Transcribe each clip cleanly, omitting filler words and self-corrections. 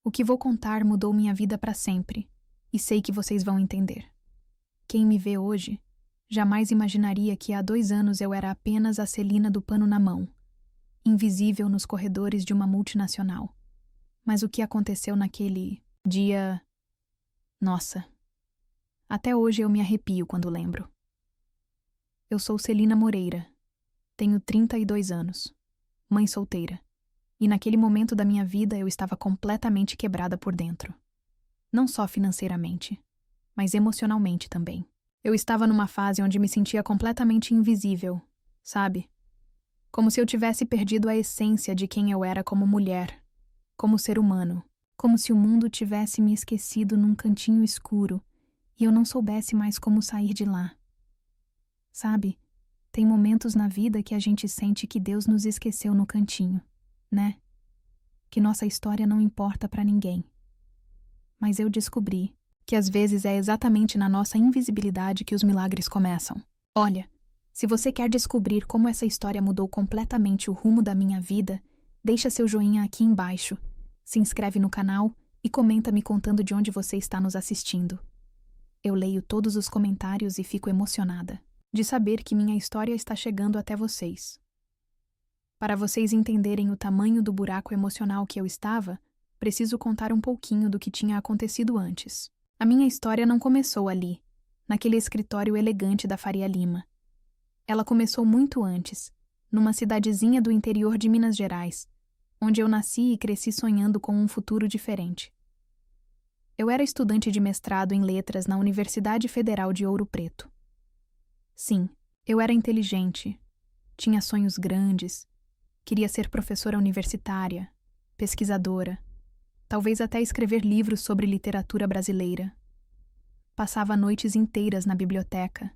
O que vou contar mudou minha vida para sempre, e sei que vocês vão entender. Quem me vê hoje jamais imaginaria que há 2 anos eu era apenas a Celina do pano na mão, invisível nos corredores de uma multinacional. Mas o que aconteceu naquele dia... Nossa, até hoje eu me arrepio quando lembro. Eu sou Celina Moreira, tenho 32 anos, mãe solteira, e naquele momento da minha vida eu estava completamente quebrada por dentro. Não só financeiramente, mas emocionalmente também. Eu estava numa fase onde me sentia completamente invisível, sabe? Como se eu tivesse perdido a essência de quem eu era como mulher, como ser humano, como se o mundo tivesse me esquecido num cantinho escuro e eu não soubesse mais como sair de lá. Sabe, tem momentos na vida que a gente sente que Deus nos esqueceu no cantinho, né? Que nossa história não importa pra ninguém. Mas eu descobri que às vezes é exatamente na nossa invisibilidade que os milagres começam. Olha, se você quer descobrir como essa história mudou completamente o rumo da minha vida, deixa seu joinha aqui embaixo, se inscreve no canal e comenta me contando de onde você está nos assistindo. Eu leio todos os comentários e fico emocionada de saber que minha história está chegando até vocês. Para vocês entenderem o tamanho do buraco emocional que eu estava, preciso contar um pouquinho do que tinha acontecido antes. A minha história não começou ali, naquele escritório elegante da Faria Lima. Ela começou muito antes, numa cidadezinha do interior de Minas Gerais, onde eu nasci e cresci sonhando com um futuro diferente. Eu era estudante de mestrado em letras na Universidade Federal de Ouro Preto. Sim, eu era inteligente, tinha sonhos grandes, queria ser professora universitária, pesquisadora, talvez até escrever livros sobre literatura brasileira. Passava noites inteiras na biblioteca,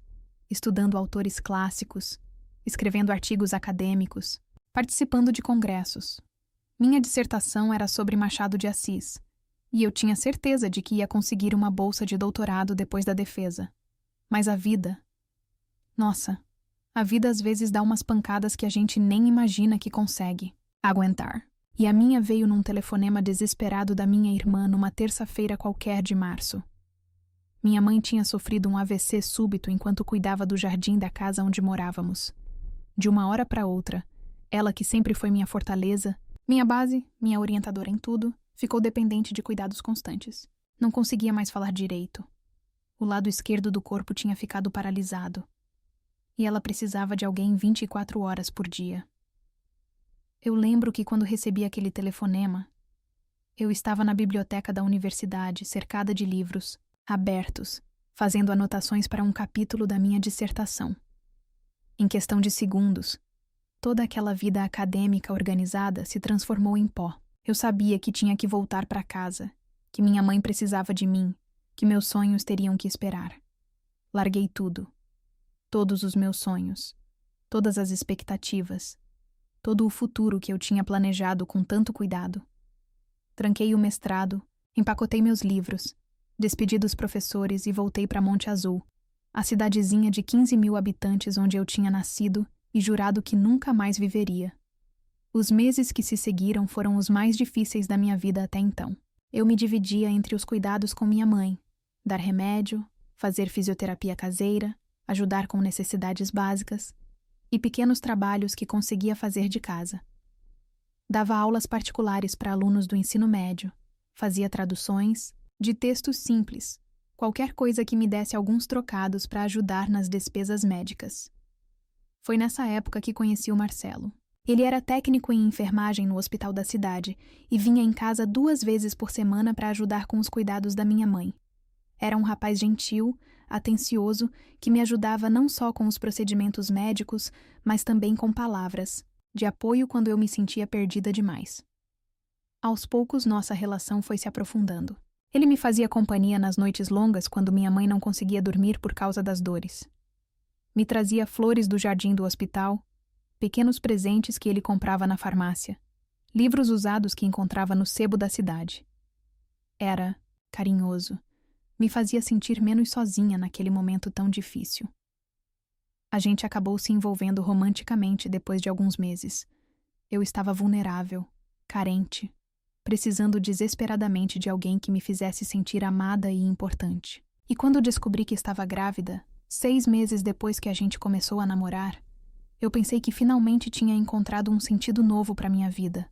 estudando autores clássicos, escrevendo artigos acadêmicos, participando de congressos. Minha dissertação era sobre Machado de Assis, e eu tinha certeza de que ia conseguir uma bolsa de doutorado depois da defesa. Mas a vida... Nossa, a vida às vezes dá umas pancadas que a gente nem imagina que consegue aguentar. E a minha veio num telefonema desesperado da minha irmã numa terça-feira qualquer de março. Minha mãe tinha sofrido um AVC súbito enquanto cuidava do jardim da casa onde morávamos. De uma hora para outra, ela que sempre foi minha fortaleza, minha base, minha orientadora em tudo, ficou dependente de cuidados constantes. Não conseguia mais falar direito. O lado esquerdo do corpo tinha ficado paralisado. E ela precisava de alguém 24 horas por dia. Eu lembro que quando recebi aquele telefonema, eu estava na biblioteca da universidade, cercada de livros, abertos, fazendo anotações para um capítulo da minha dissertação. Em questão de segundos, toda aquela vida acadêmica organizada se transformou em pó. Eu sabia que tinha que voltar para casa, que minha mãe precisava de mim, que meus sonhos teriam que esperar. Larguei tudo. Todos os meus sonhos, todas as expectativas, todo o futuro que eu tinha planejado com tanto cuidado. Tranquei o mestrado, empacotei meus livros, despedi dos professores e voltei para Monte Azul, a cidadezinha de 15 mil habitantes onde eu tinha nascido e jurado que nunca mais viveria. Os meses que se seguiram foram os mais difíceis da minha vida até então. Eu me dividia entre os cuidados com minha mãe, dar remédio, fazer fisioterapia caseira, ajudar com necessidades básicas e pequenos trabalhos que conseguia fazer de casa. Dava aulas particulares para alunos do ensino médio, fazia traduções de textos simples, qualquer coisa que me desse alguns trocados para ajudar nas despesas médicas. Foi nessa época que conheci o Marcelo. Ele era técnico em enfermagem no hospital da cidade e vinha em casa 2 vezes por semana para ajudar com os cuidados da minha mãe. Era um rapaz gentil, atencioso, que me ajudava não só com os procedimentos médicos, mas também com palavras, de apoio quando eu me sentia perdida demais. Aos poucos, nossa relação foi se aprofundando. Ele me fazia companhia nas noites longas quando minha mãe não conseguia dormir por causa das dores. Me trazia flores do jardim do hospital, pequenos presentes que ele comprava na farmácia, livros usados que encontrava no sebo da cidade. Era carinhoso. Me fazia sentir menos sozinha naquele momento tão difícil. A gente acabou se envolvendo romanticamente depois de alguns meses. Eu estava vulnerável, carente, precisando desesperadamente de alguém que me fizesse sentir amada e importante. E quando descobri que estava grávida, 6 meses depois que a gente começou a namorar, eu pensei que finalmente tinha encontrado um sentido novo para minha vida.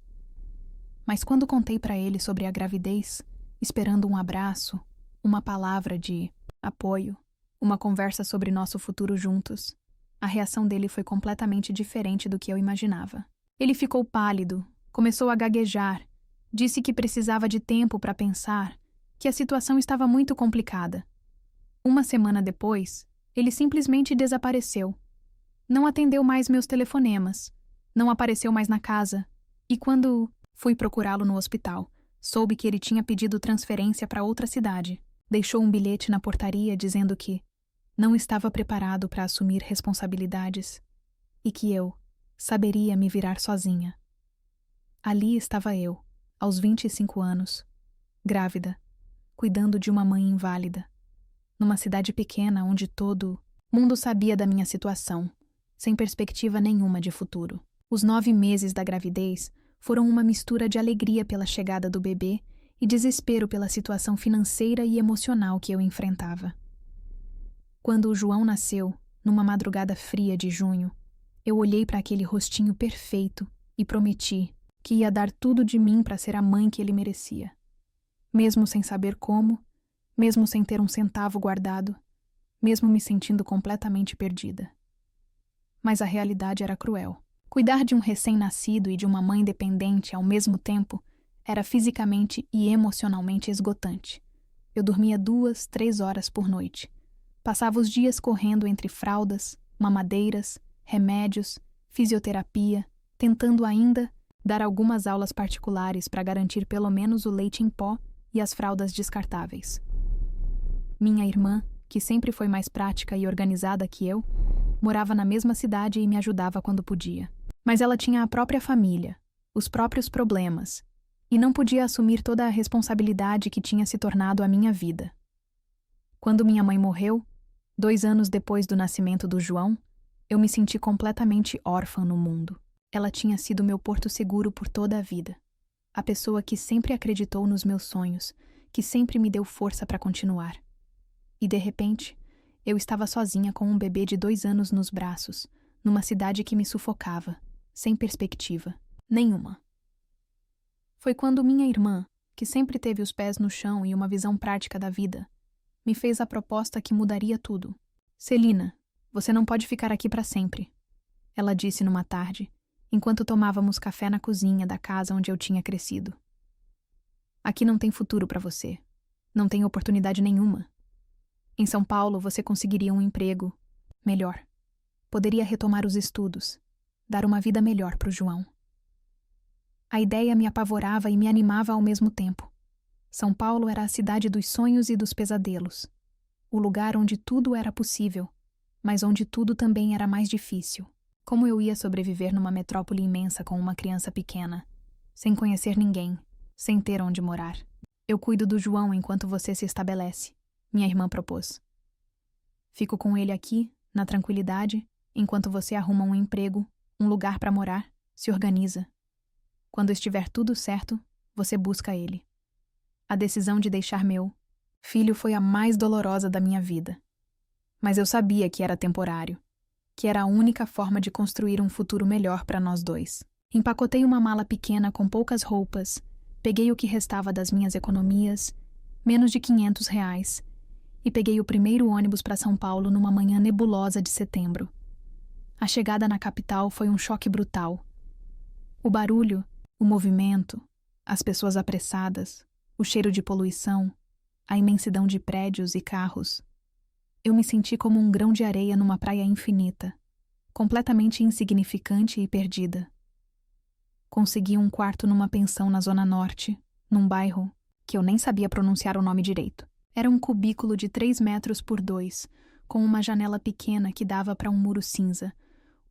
Mas quando contei para ele sobre a gravidez, esperando um abraço, uma palavra de apoio, uma conversa sobre nosso futuro juntos, a reação dele foi completamente diferente do que eu imaginava. Ele ficou pálido, começou a gaguejar, disse que precisava de tempo para pensar, que a situação estava muito complicada. Uma semana depois, ele simplesmente desapareceu. Não atendeu mais meus telefonemas, não apareceu mais na casa, e quando fui procurá-lo no hospital, soube que ele tinha pedido transferência para outra cidade. Deixou um bilhete na portaria dizendo que não estava preparado para assumir responsabilidades e que eu saberia me virar sozinha. Ali estava eu, aos 25 anos, grávida, cuidando de uma mãe inválida, numa cidade pequena onde todo mundo sabia da minha situação, sem perspectiva nenhuma de futuro. Os 9 meses da gravidez foram uma mistura de alegria pela chegada do bebê e desespero pela situação financeira e emocional que eu enfrentava. Quando o João nasceu, numa madrugada fria de junho, eu olhei para aquele rostinho perfeito e prometi que ia dar tudo de mim para ser a mãe que ele merecia. Mesmo sem saber como, mesmo sem ter um centavo guardado, mesmo me sentindo completamente perdida. Mas a realidade era cruel. Cuidar de um recém-nascido e de uma mãe dependente ao mesmo tempo era fisicamente e emocionalmente esgotante. Eu dormia 2, 3 horas por noite. Passava os dias correndo entre fraldas, mamadeiras, remédios, fisioterapia, tentando ainda dar algumas aulas particulares para garantir pelo menos o leite em pó e as fraldas descartáveis. Minha irmã, que sempre foi mais prática e organizada que eu, morava na mesma cidade e me ajudava quando podia. Mas ela tinha a própria família, os próprios problemas, e não podia assumir toda a responsabilidade que tinha se tornado a minha vida. Quando minha mãe morreu, 2 anos depois do nascimento do João, eu me senti completamente órfã no mundo. Ela tinha sido meu porto seguro por toda a vida. A pessoa que sempre acreditou nos meus sonhos, que sempre me deu força para continuar. E, de repente, eu estava sozinha com um bebê de 2 anos nos braços, numa cidade que me sufocava, sem perspectiva nenhuma. Foi quando minha irmã, que sempre teve os pés no chão e uma visão prática da vida, me fez a proposta que mudaria tudo. Celina, você não pode ficar aqui para sempre, ela disse numa tarde, enquanto tomávamos café na cozinha da casa onde eu tinha crescido. Aqui não tem futuro para você. Não tem oportunidade nenhuma. Em São Paulo você conseguiria um emprego melhor. Poderia retomar os estudos, dar uma vida melhor para o João. A ideia me apavorava e me animava ao mesmo tempo. São Paulo era a cidade dos sonhos e dos pesadelos. O lugar onde tudo era possível, mas onde tudo também era mais difícil. Como eu ia sobreviver numa metrópole imensa com uma criança pequena, sem conhecer ninguém, sem ter onde morar? Eu cuido do João enquanto você se estabelece, minha irmã propôs. Fico com ele aqui, na tranquilidade, enquanto você arruma um emprego, um lugar para morar, se organiza. Quando estiver tudo certo, você busca ele. A decisão de deixar meu filho foi a mais dolorosa da minha vida. Mas eu sabia que era temporário, que era a única forma de construir um futuro melhor para nós dois. Empacotei uma mala pequena com poucas roupas, peguei o que restava das minhas economias, menos de R$ 500, e peguei o primeiro ônibus para São Paulo numa manhã nebulosa de setembro. A chegada na capital foi um choque brutal. O barulho, o movimento, as pessoas apressadas, o cheiro de poluição, a imensidão de prédios e carros. Eu me senti como um grão de areia numa praia infinita, completamente insignificante e perdida. Consegui um quarto numa pensão na Zona Norte, num bairro que eu nem sabia pronunciar o nome direito. Era um cubículo de 3 metros por 2, com uma janela pequena que dava para um muro cinza,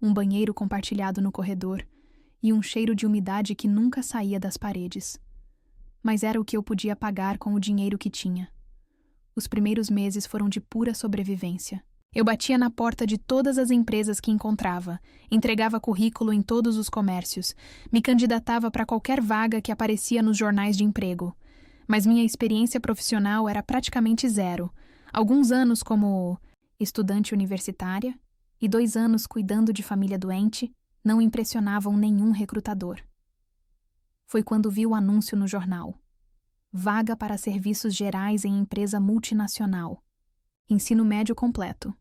um banheiro compartilhado no corredor e um cheiro de umidade que nunca saía das paredes. Mas era o que eu podia pagar com o dinheiro que tinha. Os primeiros meses foram de pura sobrevivência. Eu batia na porta de todas as empresas que encontrava, entregava currículo em todos os comércios, me candidatava para qualquer vaga que aparecia nos jornais de emprego. Mas minha experiência profissional era praticamente zero. Alguns anos como estudante universitária e 2 anos cuidando de família doente não impressionavam nenhum recrutador. Foi quando vi o anúncio no jornal. Vaga para serviços gerais em empresa multinacional. Ensino médio completo.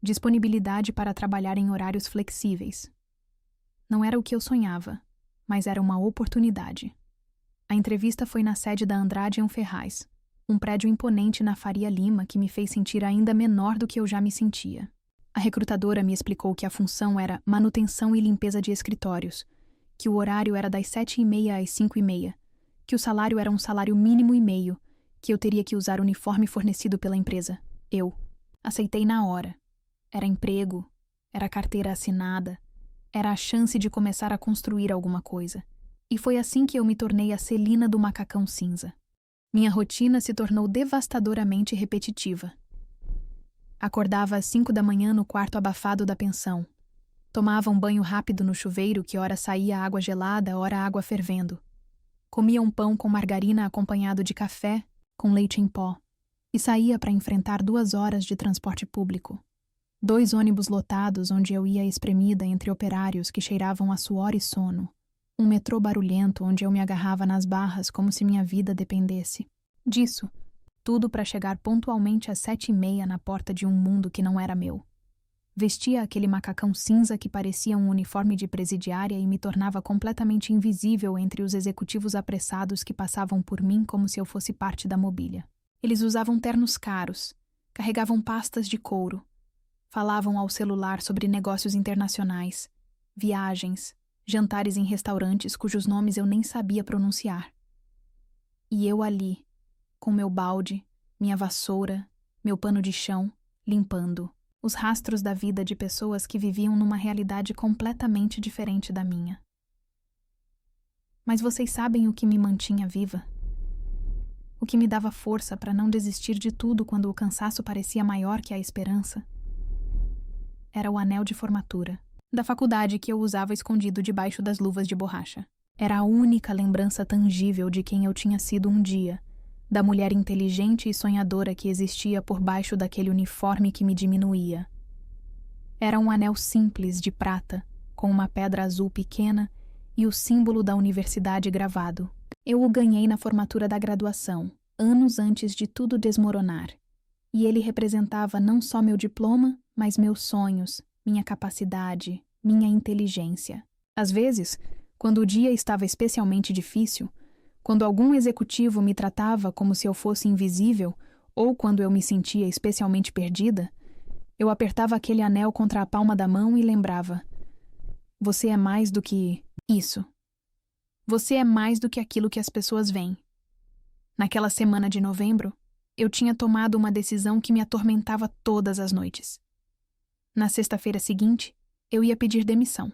Disponibilidade para trabalhar em horários flexíveis. Não era o que eu sonhava, mas era uma oportunidade. A entrevista foi na sede da Andrade Ferraz, um prédio imponente na Faria Lima que me fez sentir ainda menor do que eu já me sentia. A recrutadora me explicou que a função era manutenção e limpeza de escritórios, que o horário era das 7h30 às 5h30, que o salário era um salário mínimo e meio, que eu teria que usar o uniforme fornecido pela empresa. Eu aceitei na hora. Era emprego, era carteira assinada, era a chance de começar a construir alguma coisa. E foi assim que eu me tornei a Celina do macacão cinza. Minha rotina se tornou devastadoramente repetitiva. Acordava às 5 da manhã no quarto abafado da pensão. Tomava um banho rápido no chuveiro que ora saía água gelada, ora água fervendo. Comia um pão com margarina acompanhado de café, com leite em pó. E saía para enfrentar 2 horas de transporte público. 2 ônibus lotados onde eu ia espremida entre operários que cheiravam a suor e sono. Um metrô barulhento onde eu me agarrava nas barras como se minha vida dependesse. Disso, tudo para chegar pontualmente às 7h30 na porta de um mundo que não era meu. Vestia aquele macacão cinza que parecia um uniforme de presidiária e me tornava completamente invisível entre os executivos apressados que passavam por mim como se eu fosse parte da mobília. Eles usavam ternos caros, carregavam pastas de couro, falavam ao celular sobre negócios internacionais, viagens, jantares em restaurantes cujos nomes eu nem sabia pronunciar. E eu ali, com meu balde, minha vassoura, meu pano de chão, limpando os rastros da vida de pessoas que viviam numa realidade completamente diferente da minha. Mas vocês sabem o que me mantinha viva? O que me dava força para não desistir de tudo quando o cansaço parecia maior que a esperança? Era o anel de formatura, da faculdade que eu usava escondido debaixo das luvas de borracha. Era a única lembrança tangível de quem eu tinha sido um dia, da mulher inteligente e sonhadora que existia por baixo daquele uniforme que me diminuía. Era um anel simples de prata, com uma pedra azul pequena e o símbolo da universidade gravado. Eu o ganhei na formatura da graduação, anos antes de tudo desmoronar. E ele representava não só meu diploma, mas meus sonhos, minha capacidade, minha inteligência. Às vezes, quando o dia estava especialmente difícil, quando algum executivo me tratava como se eu fosse invisível, ou quando eu me sentia especialmente perdida, eu apertava aquele anel contra a palma da mão e lembrava: você é mais do que isso. Você é mais do que aquilo que as pessoas veem. Naquela semana de novembro, eu tinha tomado uma decisão que me atormentava todas as noites. Na sexta-feira seguinte, eu ia pedir demissão.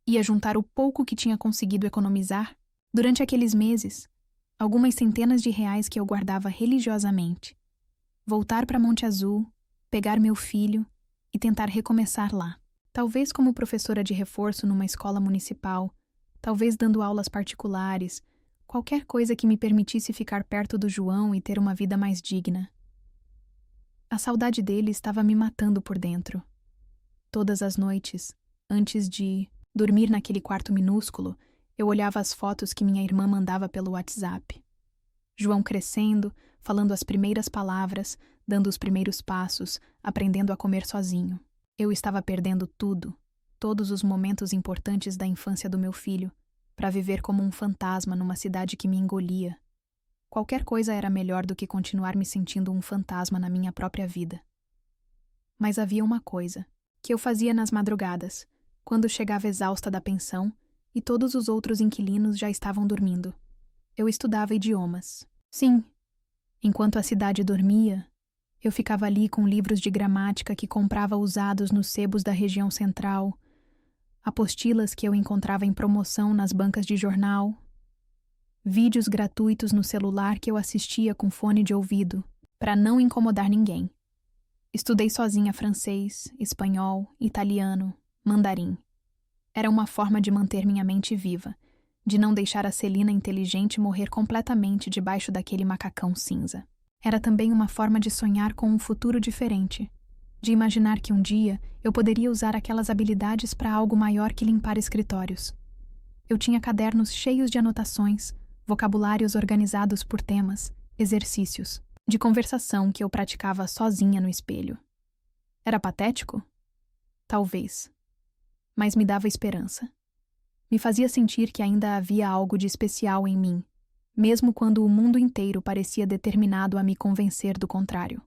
Ia juntar o pouco que tinha conseguido economizar durante aqueles meses, algumas centenas de reais que eu guardava religiosamente. Voltar para Monte Azul, pegar meu filho e tentar recomeçar lá. Talvez como professora de reforço numa escola municipal, talvez dando aulas particulares, qualquer coisa que me permitisse ficar perto do João e ter uma vida mais digna. A saudade dele estava me matando por dentro. Todas as noites, antes de dormir naquele quarto minúsculo, eu olhava as fotos que minha irmã mandava pelo WhatsApp. João crescendo, falando as primeiras palavras, dando os primeiros passos, aprendendo a comer sozinho. Eu estava perdendo tudo, todos os momentos importantes da infância do meu filho, para viver como um fantasma numa cidade que me engolia. Qualquer coisa era melhor do que continuar me sentindo um fantasma na minha própria vida. Mas havia uma coisa, que eu fazia nas madrugadas, quando chegava exausta da pensão e todos os outros inquilinos já estavam dormindo. Eu estudava idiomas. Sim, enquanto a cidade dormia, eu ficava ali com livros de gramática que comprava usados nos sebos da região central, apostilas que eu encontrava em promoção nas bancas de jornal, vídeos gratuitos no celular que eu assistia com fone de ouvido, para não incomodar ninguém. Estudei sozinha francês, espanhol, italiano, mandarim. Era uma forma de manter minha mente viva, de não deixar a Celina inteligente morrer completamente debaixo daquele macacão cinza. Era também uma forma de sonhar com um futuro diferente, de imaginar que um dia eu poderia usar aquelas habilidades para algo maior que limpar escritórios. Eu tinha cadernos cheios de anotações, vocabulários organizados por temas, exercícios, de conversação que eu praticava sozinha no espelho. Era patético? Talvez. Mas me dava esperança. Me fazia sentir que ainda havia algo de especial em mim, mesmo quando o mundo inteiro parecia determinado a me convencer do contrário.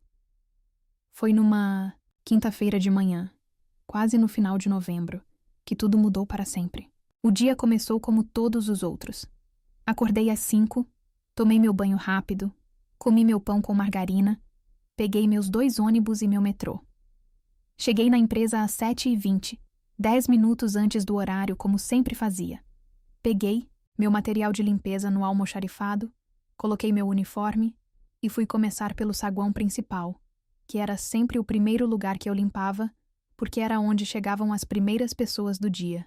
Foi numa quinta-feira de manhã, quase no final de novembro, que tudo mudou para sempre. O dia começou como todos os outros. Acordei às 5, tomei meu banho rápido, comi meu pão com margarina, peguei meus 2 ônibus e meu metrô. Cheguei na empresa às 7h20, 10 minutos antes do horário, como sempre fazia. Peguei meu material de limpeza no almoxarifado, coloquei meu uniforme e fui começar pelo saguão principal, que era sempre o primeiro lugar que eu limpava, porque era onde chegavam as primeiras pessoas do dia.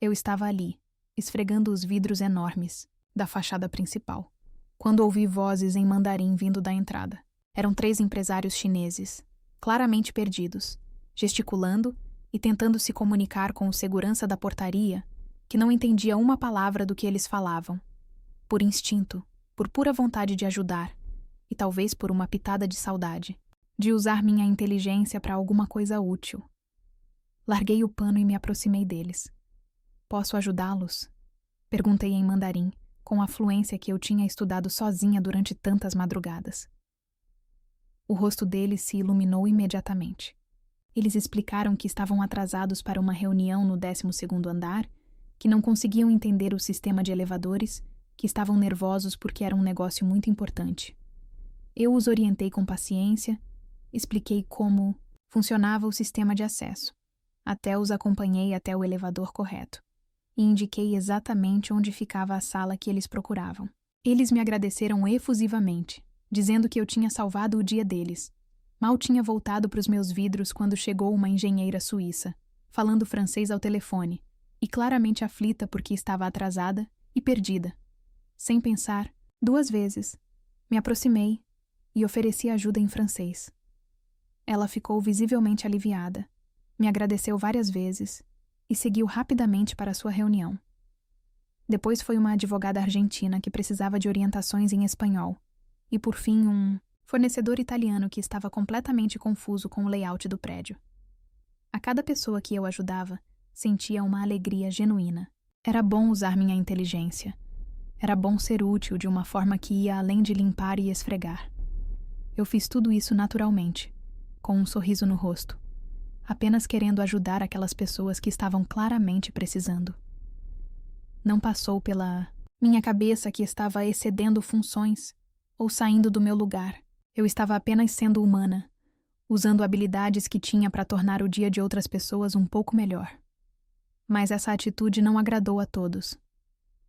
Eu estava ali, esfregando os vidros enormes da fachada principal, quando ouvi vozes em mandarim vindo da entrada. Eram 3 empresários chineses, claramente perdidos, gesticulando e tentando se comunicar com o segurança da portaria, que não entendia uma palavra do que eles falavam. Por instinto, por pura vontade de ajudar, e talvez por uma pitada de saudade, de usar minha inteligência para alguma coisa útil. Larguei o pano e me aproximei deles. Posso ajudá-los? Perguntei em mandarim, com a fluência que eu tinha estudado sozinha durante tantas madrugadas. O rosto deles se iluminou imediatamente. Eles explicaram que estavam atrasados para uma reunião no 12º andar, que não conseguiam entender o sistema de elevadores, que estavam nervosos porque era um negócio muito importante. Eu os orientei com paciência, expliquei como funcionava o sistema de acesso. Até os acompanhei até o elevador correto e indiquei exatamente onde ficava a sala que eles procuravam. Eles me agradeceram efusivamente, dizendo que eu tinha salvado o dia deles. Mal tinha voltado para os meus vidros quando chegou uma engenheira suíça, falando francês ao telefone, e claramente aflita porque estava atrasada e perdida. Sem pensar, 2 vezes, me aproximei e ofereci ajuda em francês. Ela ficou visivelmente aliviada, me agradeceu várias vezes e seguiu rapidamente para sua reunião. Depois foi uma advogada argentina que precisava de orientações em espanhol, e por fim um fornecedor italiano que estava completamente confuso com o layout do prédio. A cada pessoa que eu ajudava, sentia uma alegria genuína. Era bom usar minha inteligência. Era bom ser útil de uma forma que ia além de limpar e esfregar. Eu fiz tudo isso naturalmente, com um sorriso no rosto, apenas querendo ajudar aquelas pessoas que estavam claramente precisando. Não passou pela minha cabeça que estava excedendo funções ou saindo do meu lugar. Eu estava apenas sendo humana, usando habilidades que tinha para tornar o dia de outras pessoas um pouco melhor. Mas essa atitude não agradou a todos.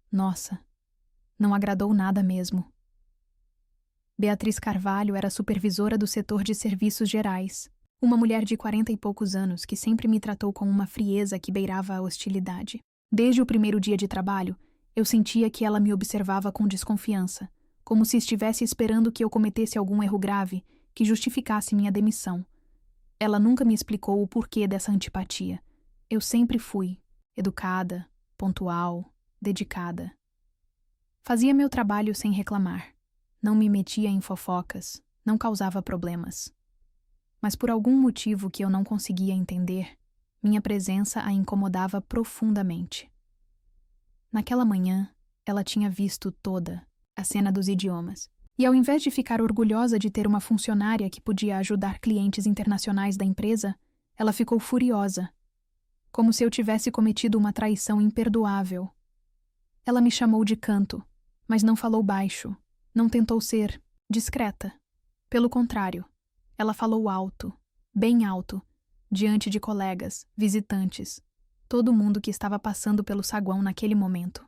Nossa, não agradou nada mesmo. Beatriz Carvalho era supervisora do setor de serviços gerais, uma mulher de 40 e poucos anos que sempre me tratou com uma frieza que beirava a hostilidade. Desde o primeiro dia de trabalho, eu sentia que ela me observava com desconfiança, como se estivesse esperando que eu cometesse algum erro grave que justificasse minha demissão. Ela nunca me explicou o porquê dessa antipatia. Eu sempre fui educada, pontual, dedicada. Fazia meu trabalho sem reclamar. Não me metia em fofocas, não causava problemas. Mas por algum motivo que eu não conseguia entender, minha presença a incomodava profundamente. Naquela manhã, ela tinha visto toda a cena dos idiomas. E ao invés de ficar orgulhosa de ter uma funcionária que podia ajudar clientes internacionais da empresa, ela ficou furiosa, como se eu tivesse cometido uma traição imperdoável. Ela me chamou de canto, mas não falou baixo, não tentou ser discreta. Pelo contrário, ela falou alto, bem alto, diante de colegas, visitantes, todo mundo que estava passando pelo saguão naquele momento.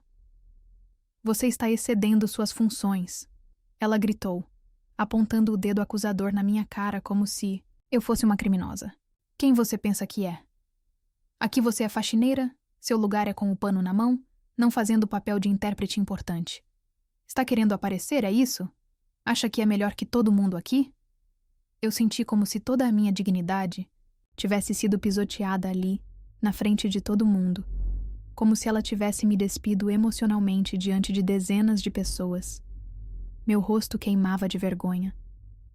Você está excedendo suas funções, ela gritou, apontando o dedo acusador na minha cara como se eu fosse uma criminosa. Quem você pensa que é? Aqui você é faxineira, seu lugar é com o pano na mão, não fazendo o papel de intérprete importante. Está querendo aparecer, é isso? Acha que é melhor que todo mundo aqui? Eu senti como se toda a minha dignidade tivesse sido pisoteada ali, na frente de todo mundo, como se ela tivesse me despido emocionalmente diante de dezenas de pessoas. Meu rosto queimava de vergonha,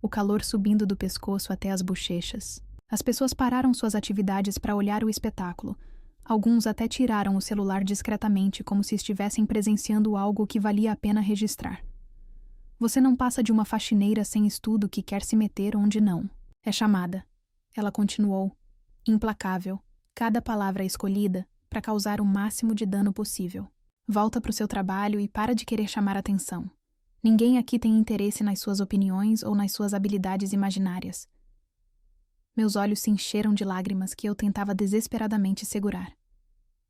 o calor subindo do pescoço até as bochechas. As pessoas pararam suas atividades para olhar o espetáculo. Alguns até tiraram o celular discretamente, como se estivessem presenciando algo que valia a pena registrar. Você não passa de uma faxineira sem estudo que quer se meter onde não. É chamada. Ela continuou, implacável, cada palavra escolhida para causar o máximo de dano possível. Volta para o seu trabalho e para de querer chamar atenção. Ninguém aqui tem interesse nas suas opiniões ou nas suas habilidades imaginárias. Meus olhos se encheram de lágrimas que eu tentava desesperadamente segurar.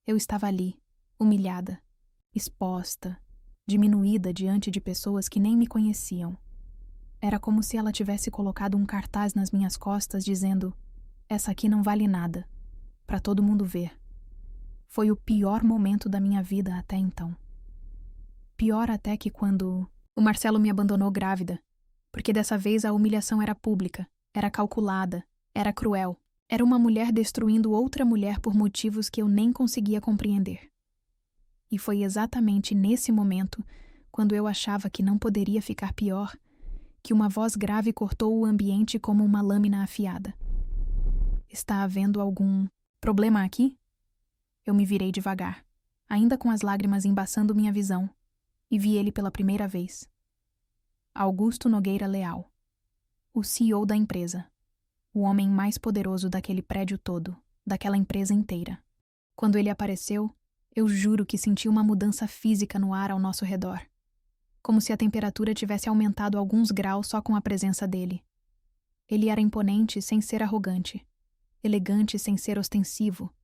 Eu estava ali, humilhada, exposta, diminuída diante de pessoas que nem me conheciam. Era como se ela tivesse colocado um cartaz nas minhas costas dizendo: "Essa aqui não vale nada", para todo mundo ver. Foi o pior momento da minha vida até então. Pior até que quando o Marcelo me abandonou grávida, porque dessa vez a humilhação era pública, era calculada, era cruel. Era uma mulher destruindo outra mulher por motivos que eu nem conseguia compreender. E foi exatamente nesse momento, quando eu achava que não poderia ficar pior, que uma voz grave cortou o ambiente como uma lâmina afiada. "Está havendo algum problema aqui?" Eu me virei devagar, ainda com as lágrimas embaçando minha visão, e vi ele pela primeira vez. Augusto Nogueira Leal, o CEO da empresa. O homem mais poderoso daquele prédio todo, daquela empresa inteira. Quando ele apareceu, eu juro que senti uma mudança física no ar ao nosso redor. Como se a temperatura tivesse aumentado alguns graus só com a presença dele. Ele era imponente sem ser arrogante, elegante sem ser ostensivo,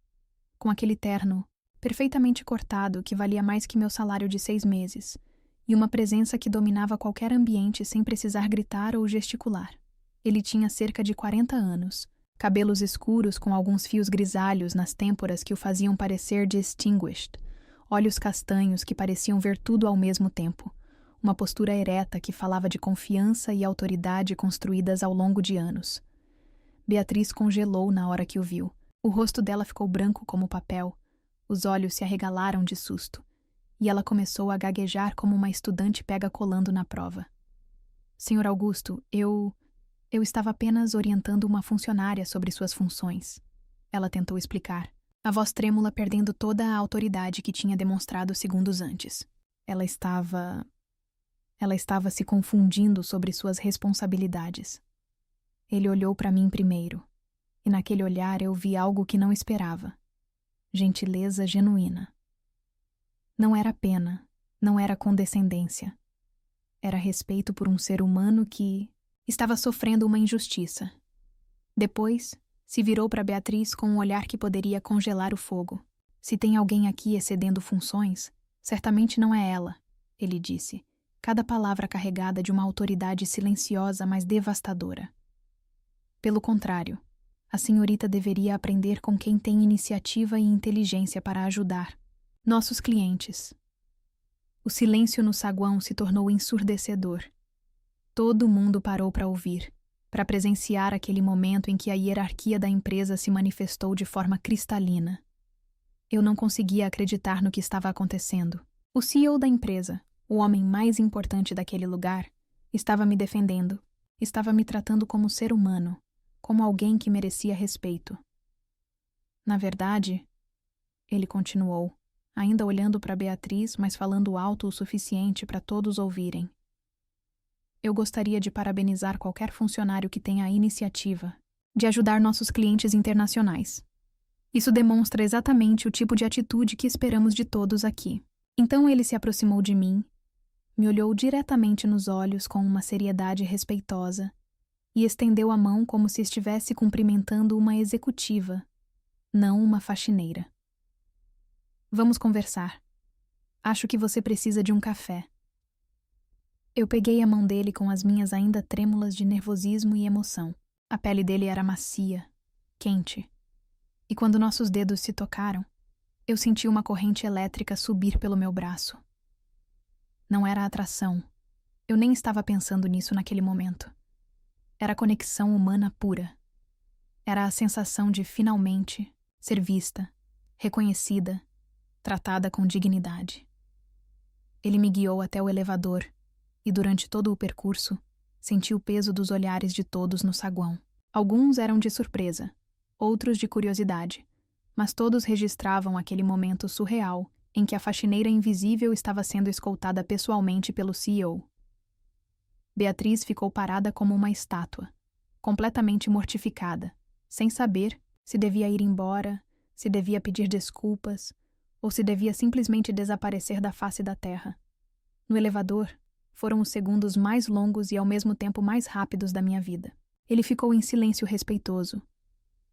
com aquele terno perfeitamente cortado que valia mais que meu salário de 6 meses, e uma presença que dominava qualquer ambiente sem precisar gritar ou gesticular. Ele tinha cerca de 40 anos, cabelos escuros com alguns fios grisalhos nas têmporas que o faziam parecer distinguished, olhos castanhos que pareciam ver tudo ao mesmo tempo, uma postura ereta que falava de confiança e autoridade construídas ao longo de anos. Beatriz congelou na hora que o viu. O rosto dela ficou branco como papel, os olhos se arregalaram de susto, e ela começou a gaguejar como uma estudante pega colando na prova. "Senhor Augusto, eu estava apenas orientando uma funcionária sobre suas funções", ela tentou explicar, a voz trêmula perdendo toda a autoridade que tinha demonstrado segundos antes. Ela estava se confundindo sobre suas responsabilidades. Ele olhou para mim primeiro, e naquele olhar eu vi algo que não esperava. Gentileza genuína. Não era pena, não era condescendência. Era respeito por um ser humano que estava sofrendo uma injustiça. Depois, se virou para Beatriz com um olhar que poderia congelar o fogo. "Se tem alguém aqui excedendo funções, certamente não é ela", ele disse, cada palavra carregada de uma autoridade silenciosa mas devastadora. "Pelo contrário, a senhorita deveria aprender com quem tem iniciativa e inteligência para ajudar. Nossos clientes." O silêncio no saguão se tornou ensurdecedor. Todo mundo parou para ouvir, para presenciar aquele momento em que a hierarquia da empresa se manifestou de forma cristalina. Eu não conseguia acreditar no que estava acontecendo. O CEO da empresa, o homem mais importante daquele lugar, estava me defendendo, estava me tratando como ser humano, como alguém que merecia respeito. "Na verdade", ele continuou, ainda olhando para Beatriz, mas falando alto o suficiente para todos ouvirem. "Eu gostaria de parabenizar qualquer funcionário que tenha a iniciativa de ajudar nossos clientes internacionais. Isso demonstra exatamente o tipo de atitude que esperamos de todos aqui." Então ele se aproximou de mim, me olhou diretamente nos olhos com uma seriedade respeitosa e estendeu a mão como se estivesse cumprimentando uma executiva, não uma faxineira. "Vamos conversar. Acho que você precisa de um café." Eu peguei a mão dele com as minhas ainda trêmulas de nervosismo e emoção. A pele dele era macia, quente, e quando nossos dedos se tocaram, eu senti uma corrente elétrica subir pelo meu braço. Não era atração. Eu nem estava pensando nisso naquele momento. Era conexão humana pura. Era a sensação de finalmente ser vista, reconhecida, tratada com dignidade. Ele me guiou até o elevador e, durante todo o percurso, senti o peso dos olhares de todos no saguão. Alguns eram de surpresa, outros de curiosidade, mas todos registravam aquele momento surreal em que a faxineira invisível estava sendo escoltada pessoalmente pelo CEO. Beatriz ficou parada como uma estátua, completamente mortificada, sem saber se devia ir embora, se devia pedir desculpas ou se devia simplesmente desaparecer da face da terra. No elevador, foram os segundos mais longos e ao mesmo tempo mais rápidos da minha vida. Ele ficou em silêncio respeitoso,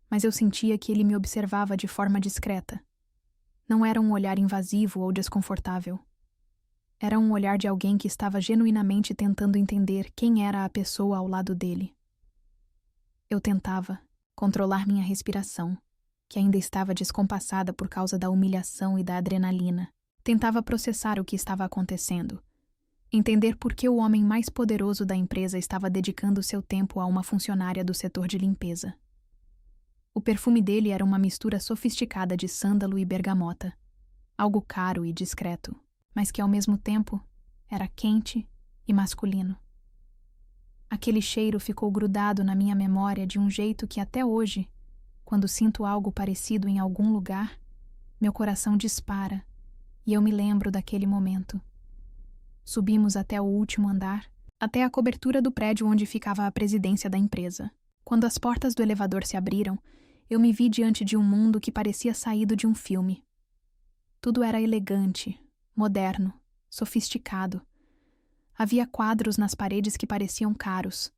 mas eu sentia que ele me observava de forma discreta. Não era um olhar invasivo ou desconfortável. Era um olhar de alguém que estava genuinamente tentando entender quem era a pessoa ao lado dele. Eu tentava controlar minha respiração, que ainda estava descompassada por causa da humilhação e da adrenalina. Tentava processar o que estava acontecendo, entender por que o homem mais poderoso da empresa estava dedicando seu tempo a uma funcionária do setor de limpeza. O perfume dele era uma mistura sofisticada de sândalo e bergamota, algo caro e discreto, mas que ao mesmo tempo era quente e masculino. Aquele cheiro ficou grudado na minha memória de um jeito que até hoje, quando sinto algo parecido em algum lugar, meu coração dispara e eu me lembro daquele momento. Subimos até o último andar, até a cobertura do prédio onde ficava a presidência da empresa. Quando as portas do elevador se abriram, eu me vi diante de um mundo que parecia saído de um filme. Tudo era elegante, moderno, sofisticado. Havia quadros nas paredes que pareciam caros,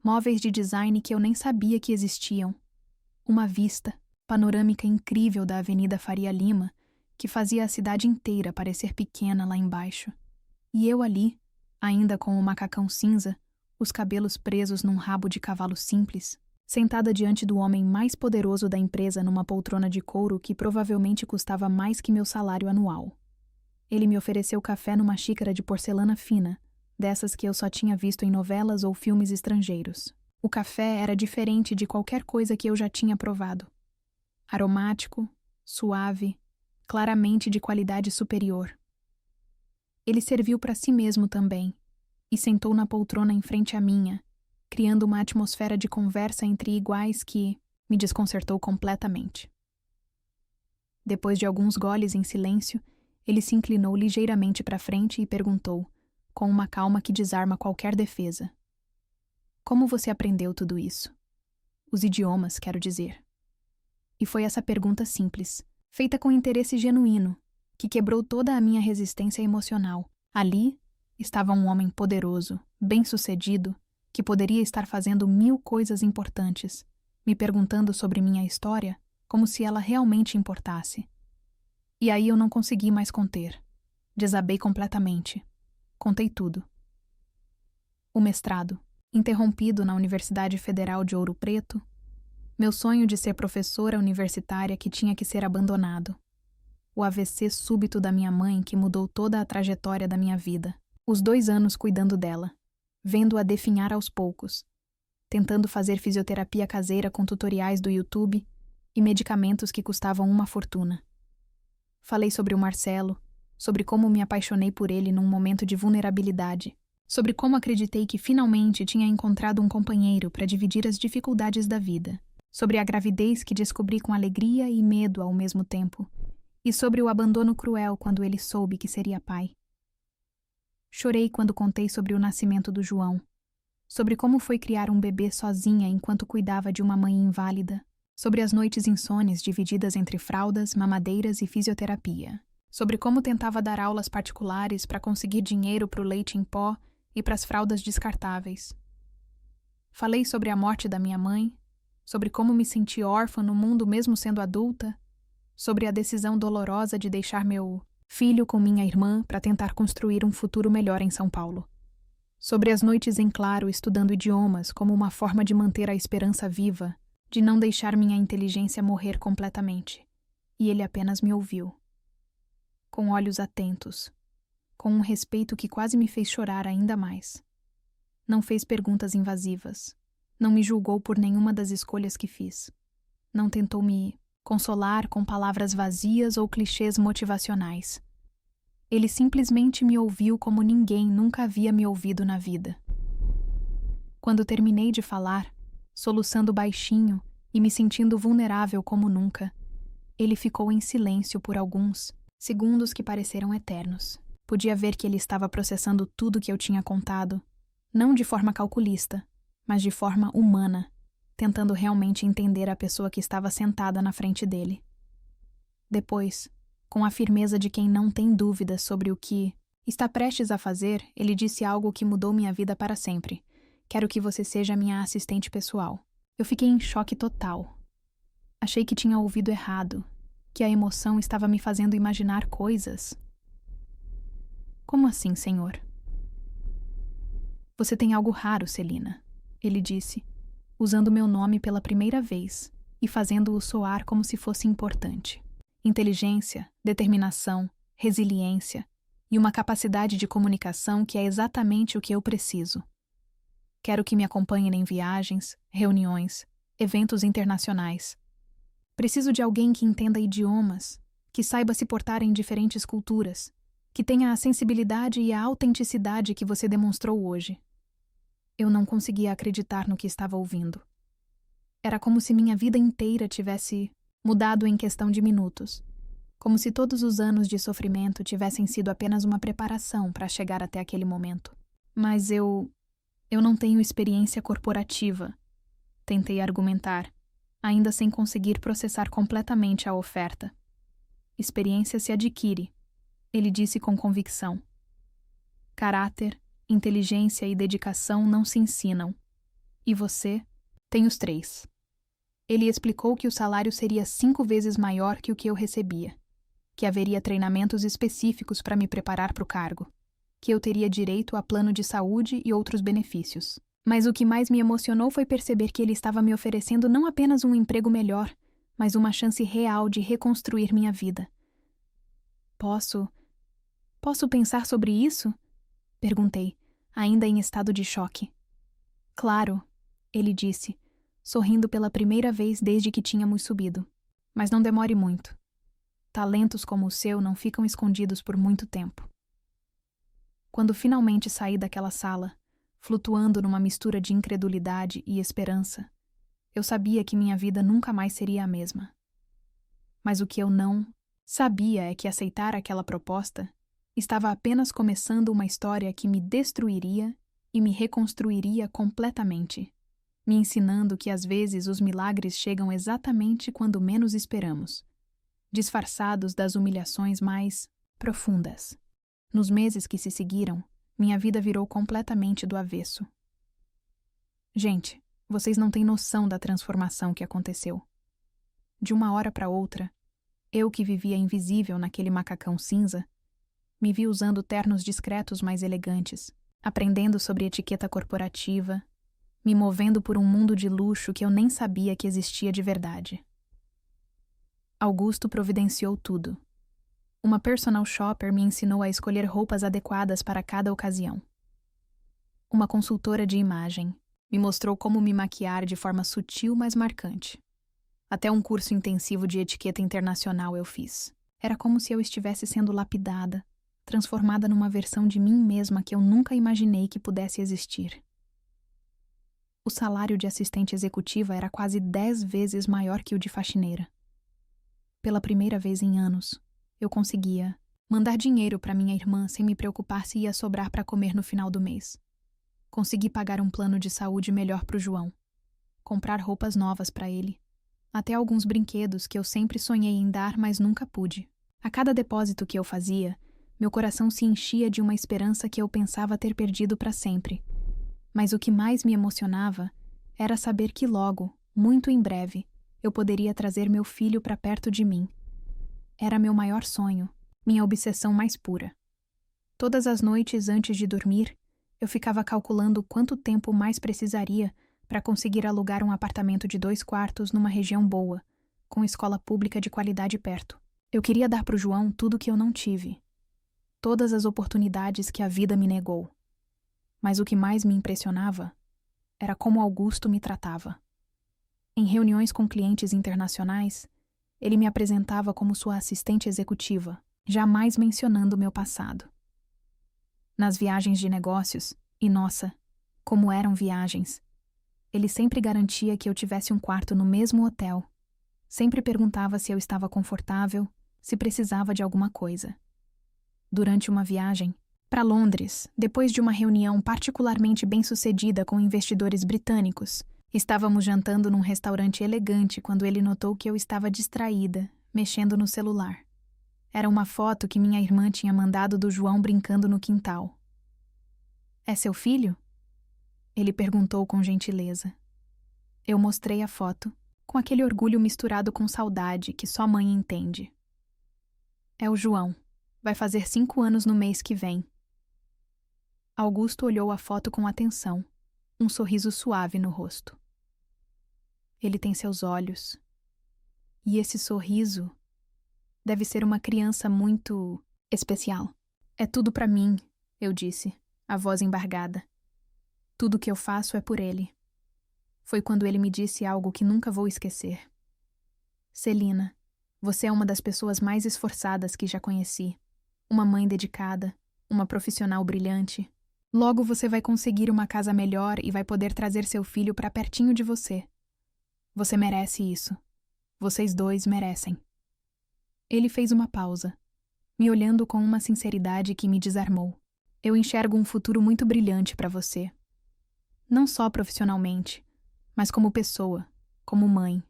móveis de design que eu nem sabia que existiam. Uma vista panorâmica incrível da Avenida Faria Lima, que fazia a cidade inteira parecer pequena lá embaixo. E eu ali, ainda com o macacão cinza, os cabelos presos num rabo de cavalo simples, sentada diante do homem mais poderoso da empresa numa poltrona de couro que provavelmente custava mais que meu salário anual. Ele me ofereceu café numa xícara de porcelana fina, dessas que eu só tinha visto em novelas ou filmes estrangeiros. O café era diferente de qualquer coisa que eu já tinha provado. Aromático, suave, claramente de qualidade superior. Ele serviu para si mesmo também, e sentou na poltrona em frente à minha, criando uma atmosfera de conversa entre iguais que me desconcertou completamente. Depois de alguns goles em silêncio, ele se inclinou ligeiramente para frente e perguntou, com uma calma que desarma qualquer defesa: "Como você aprendeu tudo isso? Os idiomas, quero dizer." E foi essa pergunta simples, feita com interesse genuíno, que quebrou toda a minha resistência emocional. Ali estava um homem poderoso, bem-sucedido, que poderia estar fazendo 1000 coisas importantes, me perguntando sobre minha história como se ela realmente importasse. E aí eu não consegui mais conter. Desabei completamente. Contei tudo. O mestrado, interrompido na Universidade Federal de Ouro Preto, meu sonho de ser professora universitária que tinha que ser abandonado, o AVC súbito da minha mãe que mudou toda a trajetória da minha vida, os 2 anos cuidando dela, vendo-a definhar aos poucos, tentando fazer fisioterapia caseira com tutoriais do YouTube e medicamentos que custavam uma fortuna. Falei sobre o Marcelo, sobre como me apaixonei por ele num momento de vulnerabilidade, sobre como acreditei que finalmente tinha encontrado um companheiro para dividir as dificuldades da vida, sobre a gravidez que descobri com alegria e medo ao mesmo tempo, e sobre o abandono cruel quando ele soube que seria pai. Chorei quando contei sobre o nascimento do João, sobre como foi criar um bebê sozinha enquanto cuidava de uma mãe inválida, sobre as noites insones divididas entre fraldas, mamadeiras e fisioterapia, sobre como tentava dar aulas particulares para conseguir dinheiro para o leite em pó e para as fraldas descartáveis. Falei sobre a morte da minha mãe, sobre como me senti órfã no mundo mesmo sendo adulta, sobre a decisão dolorosa de deixar meu filho com minha irmã para tentar construir um futuro melhor em São Paulo, Sobre as noites em claro estudando idiomas como uma forma de manter a esperança viva, de não deixar minha inteligência morrer completamente. E ele apenas me ouviu. Com olhos atentos, com um respeito que quase me fez chorar ainda mais. Não fez perguntas invasivas. Não me julgou por nenhuma das escolhas que fiz. Não tentou me consolar com palavras vazias ou clichês motivacionais. Ele simplesmente me ouviu como ninguém nunca havia me ouvido na vida. Quando terminei de falar, soluçando baixinho e me sentindo vulnerável como nunca, ele ficou em silêncio por alguns segundos que pareceram eternos. Podia ver que ele estava processando tudo que eu tinha contado, não de forma calculista, mas de forma humana, tentando realmente entender a pessoa que estava sentada na frente dele. Depois, com a firmeza de quem não tem dúvidas sobre o que está prestes a fazer, ele disse algo que mudou minha vida para sempre. Quero que você seja minha assistente pessoal. Eu fiquei em choque total. Achei que tinha ouvido errado, que a emoção estava me fazendo imaginar coisas. Como assim, senhor? Você tem algo raro, Celina, ele disse, usando meu nome pela primeira vez e fazendo-o soar como se fosse importante. Inteligência, determinação, resiliência e uma capacidade de comunicação que é exatamente o que eu preciso. Quero que me acompanhe em viagens, reuniões, eventos internacionais. Preciso de alguém que entenda idiomas, que saiba se portar em diferentes culturas, que tenha a sensibilidade e a autenticidade que você demonstrou hoje. Eu não conseguia acreditar no que estava ouvindo. Era como se minha vida inteira tivesse mudado em questão de minutos, como se todos os anos de sofrimento tivessem sido apenas uma preparação para chegar até aquele momento. Mas eu não tenho experiência corporativa, tentei argumentar, ainda sem conseguir processar completamente a oferta. Experiência se adquire, ele disse com convicção. Caráter, inteligência e dedicação não se ensinam. E você tem os 3. Ele explicou que o salário seria 5 vezes maior que o que eu recebia, que haveria treinamentos específicos para me preparar para o cargo, que eu teria direito a plano de saúde e outros benefícios. Mas o que mais me emocionou foi perceber que ele estava me oferecendo não apenas um emprego melhor, mas uma chance real de reconstruir minha vida. Posso pensar sobre isso? Perguntei, ainda em estado de choque. Claro, ele disse, sorrindo pela primeira vez desde que tínhamos subido. Mas não demore muito. Talentos como o seu não ficam escondidos por muito tempo. Quando finalmente saí daquela sala, flutuando numa mistura de incredulidade e esperança, eu sabia que minha vida nunca mais seria a mesma. Mas o que eu não sabia é que aceitar aquela proposta estava apenas começando uma história que me destruiria e me reconstruiria completamente, me ensinando que às vezes os milagres chegam exatamente quando menos esperamos, disfarçados das humilhações mais profundas. Nos meses que se seguiram, minha vida virou completamente do avesso. Gente, vocês não têm noção da transformação que aconteceu. De uma hora para outra, eu que vivia invisível naquele macacão cinza, me vi usando ternos discretos mais elegantes, aprendendo sobre etiqueta corporativa, me movendo por um mundo de luxo que eu nem sabia que existia de verdade. Augusto providenciou tudo. Uma personal shopper me ensinou a escolher roupas adequadas para cada ocasião. Uma consultora de imagem me mostrou como me maquiar de forma sutil, mas marcante. Até um curso intensivo de etiqueta internacional eu fiz. Era como se eu estivesse sendo lapidada, transformada numa versão de mim mesma que eu nunca imaginei que pudesse existir. O salário de assistente executiva era quase 10 vezes maior que o de faxineira. Pela primeira vez em anos, eu conseguia mandar dinheiro para minha irmã sem me preocupar se ia sobrar para comer no final do mês. Consegui pagar um plano de saúde melhor para o João, comprar roupas novas para ele, até alguns brinquedos que eu sempre sonhei em dar, mas nunca pude. A cada depósito que eu fazia, meu coração se enchia de uma esperança que eu pensava ter perdido para sempre. Mas o que mais me emocionava era saber que logo, muito em breve, eu poderia trazer meu filho para perto de mim. Era meu maior sonho, minha obsessão mais pura. Todas as noites antes de dormir, Eu ficava calculando quanto tempo mais precisaria para conseguir alugar um apartamento de 2 quartos numa região boa, com escola pública de qualidade perto. Eu queria dar para o João tudo que eu não tive. Todas as oportunidades que a vida me negou. Mas o que mais me impressionava era como Augusto me tratava. Em reuniões com clientes internacionais, ele me apresentava como sua assistente executiva, jamais mencionando meu passado. Nas viagens de negócios, e nossa, como eram viagens, ele sempre garantia que eu tivesse um quarto no mesmo hotel. Sempre perguntava se eu estava confortável, se precisava de alguma coisa. Durante uma viagem para Londres, depois de uma reunião particularmente bem-sucedida com investidores britânicos, estávamos jantando num restaurante elegante quando ele notou que eu estava distraída, mexendo no celular. Era uma foto que minha irmã tinha mandado do João brincando no quintal. "É seu filho?" Ele perguntou com gentileza. Eu mostrei a foto, com aquele orgulho misturado com saudade que só mãe entende. "É o João. Vai fazer 5 anos no mês que vem." Augusto olhou a foto com atenção, um sorriso suave no rosto. "Ele tem seus olhos. E esse sorriso deve ser uma criança muito especial." "É tudo pra mim", eu disse, a voz embargada. "Tudo que eu faço é por ele." Foi quando ele me disse algo que nunca vou esquecer. "Celina, você é uma das pessoas mais esforçadas que já conheci. Uma mãe dedicada, uma profissional brilhante. Logo você vai conseguir uma casa melhor e vai poder trazer seu filho para pertinho de você. Você merece isso. Vocês dois merecem." Ele fez uma pausa, me olhando com uma sinceridade que me desarmou. "Eu enxergo um futuro muito brilhante para você. Não só profissionalmente, mas como pessoa, como mãe.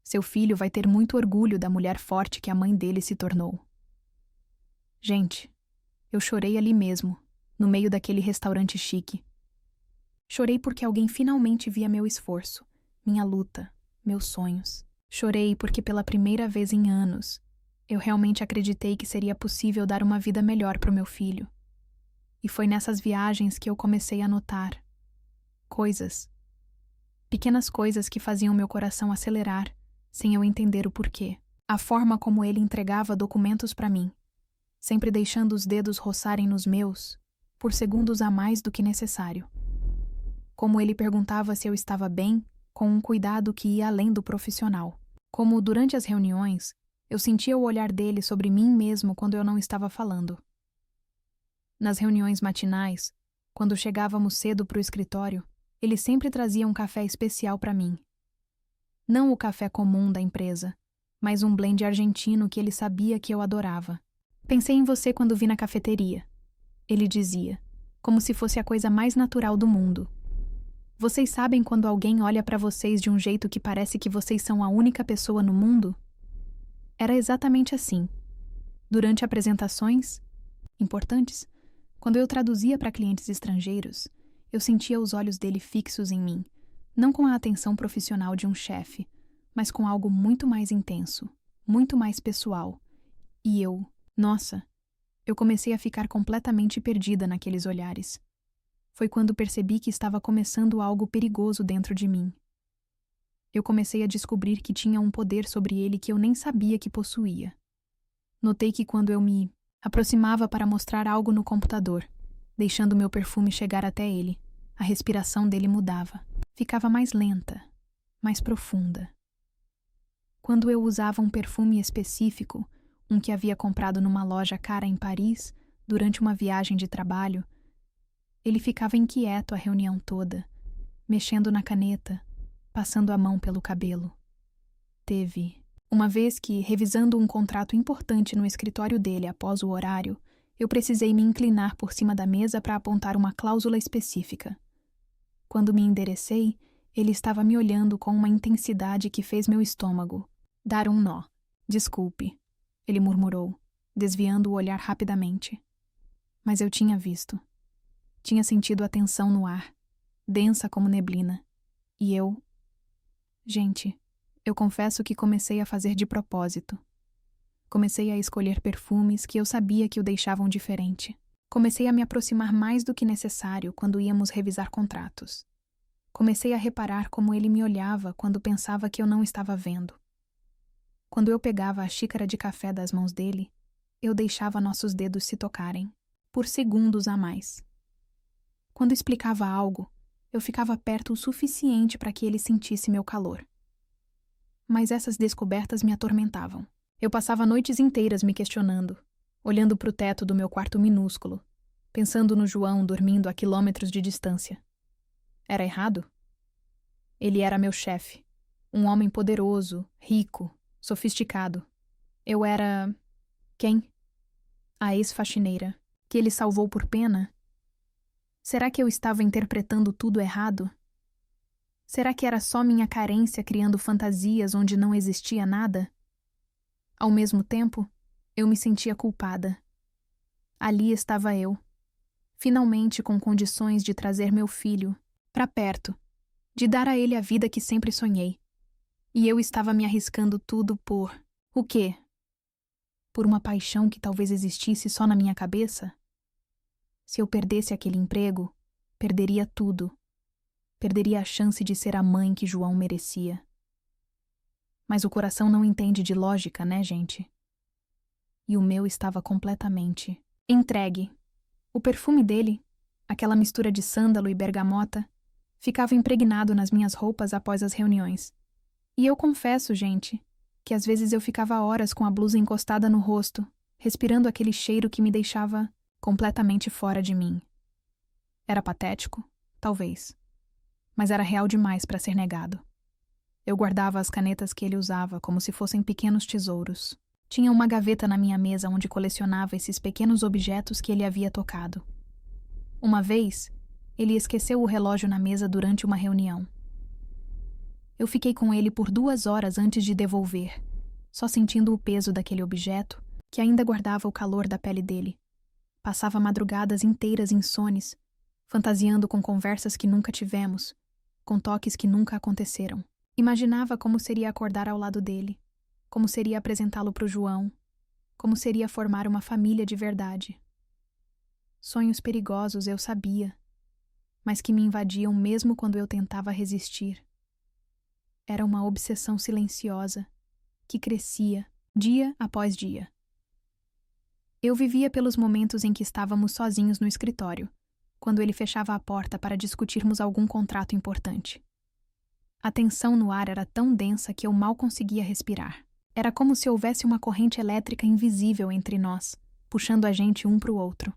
Seu filho vai ter muito orgulho da mulher forte que a mãe dele se tornou." Gente, eu chorei ali mesmo, no meio daquele restaurante chique. Chorei porque alguém finalmente via meu esforço, minha luta, meus sonhos. Chorei porque pela primeira vez em anos, eu realmente acreditei que seria possível dar uma vida melhor para o meu filho. E foi nessas viagens que eu comecei a notar coisas, pequenas coisas que faziam meu coração acelerar, sem eu entender o porquê. A forma como ele entregava documentos para mim, sempre deixando os dedos roçarem nos meus, por segundos a mais do que necessário. Como ele perguntava se eu estava bem, com um cuidado que ia além do profissional. Como, durante as reuniões, eu sentia o olhar dele sobre mim mesmo quando eu não estava falando. Nas reuniões matinais, quando chegávamos cedo para o escritório, ele sempre trazia um café especial para mim. Não o café comum da empresa, mas um blend argentino que ele sabia que eu adorava. "Pensei em você quando vi na cafeteria", ele dizia, como se fosse a coisa mais natural do mundo. "Vocês sabem quando alguém olha para vocês de um jeito que parece que vocês são a única pessoa no mundo?" Era exatamente assim. Durante apresentações importantes, quando eu traduzia para clientes estrangeiros, eu sentia os olhos dele fixos em mim, não com a atenção profissional de um chefe, mas com algo muito mais intenso, muito mais pessoal. E eu comecei a ficar completamente perdida naqueles olhares. Foi quando percebi que estava começando algo perigoso dentro de mim. Eu comecei a descobrir que tinha um poder sobre ele que eu nem sabia que possuía. Notei que quando eu me aproximava para mostrar algo no computador, deixando meu perfume chegar até ele, a respiração dele mudava. Ficava mais lenta, mais profunda. Quando eu usava um perfume específico, um que havia comprado numa loja cara em Paris, durante uma viagem de trabalho, ele ficava inquieto a reunião toda, mexendo na caneta, passando a mão pelo cabelo. Teve uma vez que, revisando um contrato importante no escritório dele após o horário, eu precisei me inclinar por cima da mesa para apontar uma cláusula específica. Quando me enderecei, ele estava me olhando com uma intensidade que fez meu estômago dar um nó. "Desculpe", ele murmurou, desviando o olhar rapidamente. Mas eu tinha visto. Tinha sentido a tensão no ar, densa como neblina. E eu... Gente, eu confesso que comecei a fazer de propósito. Comecei a escolher perfumes que eu sabia que o deixavam diferente. Comecei a me aproximar mais do que necessário quando íamos revisar contratos. Comecei a reparar como ele me olhava quando pensava que eu não estava vendo. Quando eu pegava a xícara de café das mãos dele, eu deixava nossos dedos se tocarem, por segundos a mais. Quando explicava algo, eu ficava perto o suficiente para que ele sentisse meu calor. Mas essas descobertas me atormentavam. Eu passava noites inteiras me questionando, olhando para o teto do meu quarto minúsculo, pensando no João dormindo a quilômetros de distância. Era errado? Ele era meu chefe, um homem poderoso, rico, sofisticado. Eu era... quem? A ex-faxineira, que ele salvou por pena? Será que eu estava interpretando tudo errado? Será que era só minha carência criando fantasias onde não existia nada? Ao mesmo tempo, eu me sentia culpada. Ali estava eu, finalmente com condições de trazer meu filho para perto, de dar a ele a vida que sempre sonhei. E eu estava me arriscando tudo por... o quê? Por uma paixão que talvez existisse só na minha cabeça? Se eu perdesse aquele emprego, perderia tudo. Perderia a chance de ser a mãe que João merecia. Mas o coração não entende de lógica, né, gente? E o meu estava completamente entregue. O perfume dele, aquela mistura de sândalo e bergamota, ficava impregnado nas minhas roupas após as reuniões. E eu confesso, gente, que às vezes eu ficava horas com a blusa encostada no rosto, respirando aquele cheiro que me deixava completamente fora de mim. Era patético? Talvez. Mas era real demais para ser negado. Eu guardava as canetas que ele usava como se fossem pequenos tesouros. Tinha uma gaveta na minha mesa onde colecionava esses pequenos objetos que ele havia tocado. Uma vez, ele esqueceu o relógio na mesa durante uma reunião. Eu fiquei com ele por 2 horas antes de devolver, só sentindo o peso daquele objeto que ainda guardava o calor da pele dele. Passava madrugadas inteiras insones, fantasiando com conversas que nunca tivemos, com toques que nunca aconteceram. Imaginava como seria acordar ao lado dele, como seria apresentá-lo para o João, como seria formar uma família de verdade. Sonhos perigosos, eu sabia, mas que me invadiam mesmo quando eu tentava resistir. Era uma obsessão silenciosa, que crescia, dia após dia. Eu vivia pelos momentos em que estávamos sozinhos no escritório, quando ele fechava a porta para discutirmos algum contrato importante. A tensão no ar era tão densa que eu mal conseguia respirar. Era como se houvesse uma corrente elétrica invisível entre nós, puxando a gente um para o outro.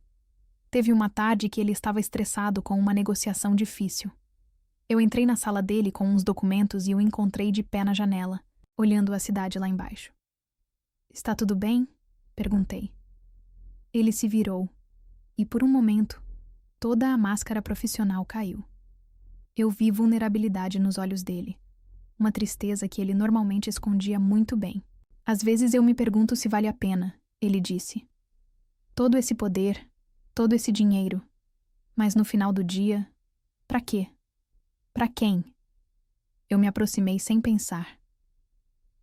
Teve uma tarde que ele estava estressado com uma negociação difícil. Eu entrei na sala dele com uns documentos e o encontrei de pé na janela, olhando a cidade lá embaixo. "Está tudo bem?" perguntei. Ele se virou, e por um momento, toda a máscara profissional caiu. Eu vi vulnerabilidade nos olhos dele, uma tristeza que ele normalmente escondia muito bem. "Às vezes eu me pergunto se vale a pena", ele disse. "Todo esse poder, todo esse dinheiro, mas no final do dia, pra quê? Pra quem?" Eu me aproximei sem pensar.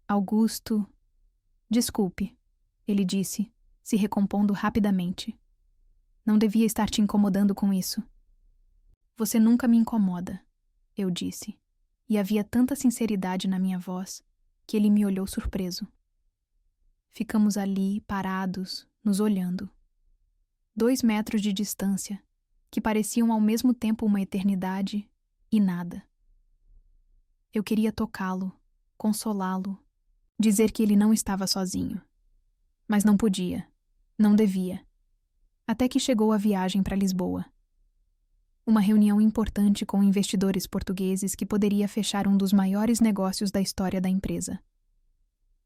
"Augusto..." "Desculpe", ele disse, se recompondo rapidamente. "Não devia estar te incomodando com isso." "Você nunca me incomoda", eu disse, e havia tanta sinceridade na minha voz que ele me olhou surpreso. Ficamos ali, parados, nos olhando. 2 metros de distância, que pareciam ao mesmo tempo uma eternidade e nada. Eu queria tocá-lo, consolá-lo, dizer que ele não estava sozinho. Mas não podia, não devia. Até que chegou a viagem para Lisboa. Uma reunião importante com investidores portugueses que poderia fechar um dos maiores negócios da história da empresa.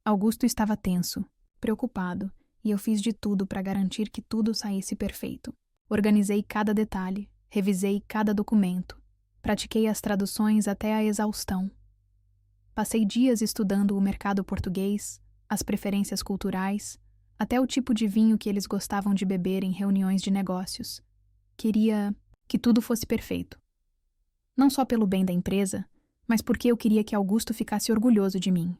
Augusto estava tenso, preocupado, e eu fiz de tudo para garantir que tudo saísse perfeito. Organizei cada detalhe, revisei cada documento, pratiquei as traduções até a exaustão. Passei dias estudando o mercado português, as preferências culturais, até o tipo de vinho que eles gostavam de beber em reuniões de negócios. Queria que tudo fosse perfeito. Não só pelo bem da empresa, mas porque eu queria que Augusto ficasse orgulhoso de mim.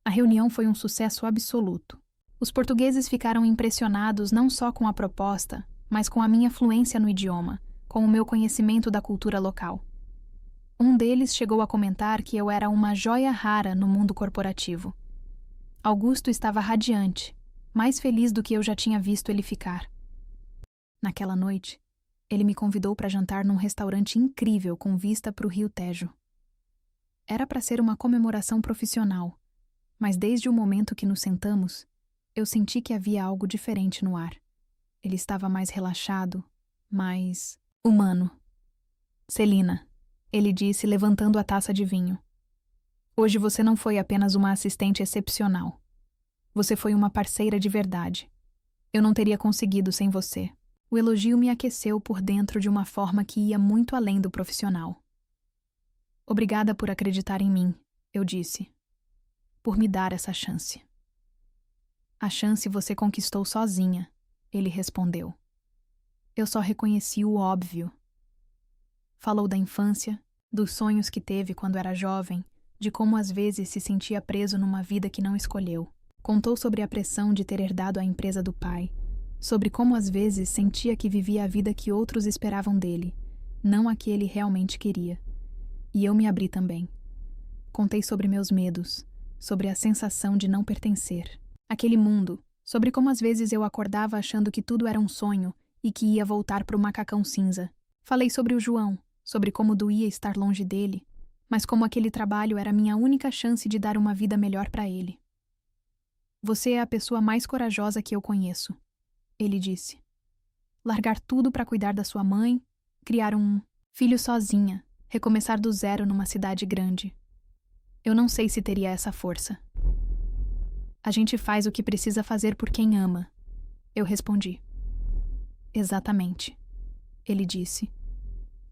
A reunião foi um sucesso absoluto. Os portugueses ficaram impressionados não só com a proposta, mas com a minha fluência no idioma, com o meu conhecimento da cultura local. Um deles chegou a comentar que eu era uma joia rara no mundo corporativo. Augusto estava radiante, mais feliz do que eu já tinha visto ele ficar. Naquela noite, ele me convidou para jantar num restaurante incrível com vista para o Rio Tejo. Era para ser uma comemoração profissional, mas desde o momento que nos sentamos, eu senti que havia algo diferente no ar. Ele estava mais relaxado, mais humano. Celina, ele disse, levantando a taça de vinho. Hoje você não foi apenas uma assistente excepcional. Você foi uma parceira de verdade. Eu não teria conseguido sem você. O elogio me aqueceu por dentro de uma forma que ia muito além do profissional. Obrigada por acreditar em mim, eu disse. Por me dar essa chance. A chance você conquistou sozinha, ele respondeu. Eu só reconheci o óbvio. Falou da infância, dos sonhos que teve quando era jovem, de como às vezes se sentia preso numa vida que não escolheu. Contou sobre a pressão de ter herdado a empresa do pai, sobre como às vezes sentia que vivia a vida que outros esperavam dele, não a que ele realmente queria. E eu me abri também. Contei sobre meus medos, sobre a sensação de não pertencer. Aquele mundo, sobre como às vezes eu acordava achando que tudo era um sonho e que ia voltar para o macacão cinza. Falei sobre o João, sobre como doía estar longe dele, mas como aquele trabalho era minha única chance de dar uma vida melhor para ele. Você é a pessoa mais corajosa que eu conheço, ele disse. Largar tudo para cuidar da sua mãe, criar um filho sozinha, recomeçar do zero numa cidade grande. Eu não sei se teria essa força. A gente faz o que precisa fazer por quem ama, eu respondi. Exatamente, ele disse,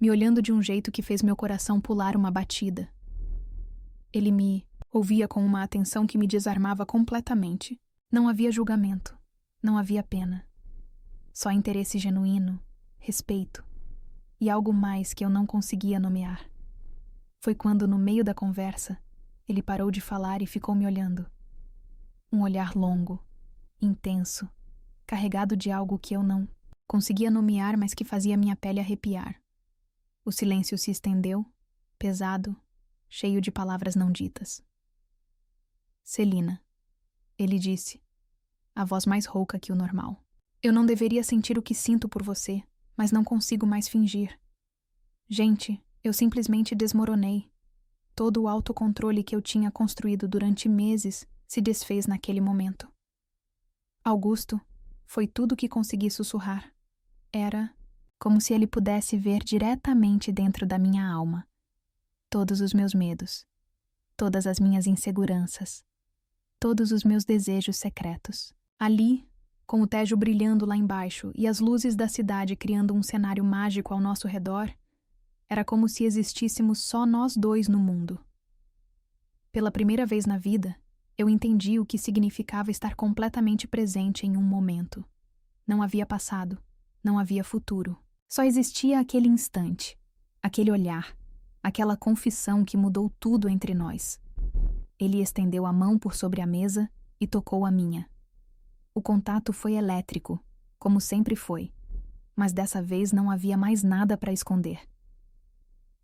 me olhando de um jeito que fez meu coração pular uma batida. Ele me ouvia com uma atenção que me desarmava completamente. Não havia julgamento, não havia pena. Só interesse genuíno, respeito e algo mais que eu não conseguia nomear. Foi quando, no meio da conversa, ele parou de falar e ficou me olhando. Um olhar longo, intenso, carregado de algo que eu não conseguia nomear, mas que fazia minha pele arrepiar. O silêncio se estendeu, pesado, cheio de palavras não ditas. Celina, ele disse, a voz mais rouca que o normal. Eu não deveria sentir o que sinto por você, mas não consigo mais fingir. Gente, eu simplesmente desmoronei. Todo o autocontrole que eu tinha construído durante meses se desfez naquele momento. Augusto foi tudo que consegui sussurrar. Era como se ele pudesse ver diretamente dentro da minha alma. Todos os meus medos, todas as minhas inseguranças, todos os meus desejos secretos. Ali, com o Tejo brilhando lá embaixo e as luzes da cidade criando um cenário mágico ao nosso redor, era como se existíssemos só nós dois no mundo. Pela primeira vez na vida, eu entendi o que significava estar completamente presente em um momento. Não havia passado, não havia futuro. Só existia aquele instante, aquele olhar, aquela confissão que mudou tudo entre nós. Ele estendeu a mão por sobre a mesa e tocou a minha. O contato foi elétrico, como sempre foi, mas dessa vez não havia mais nada para esconder.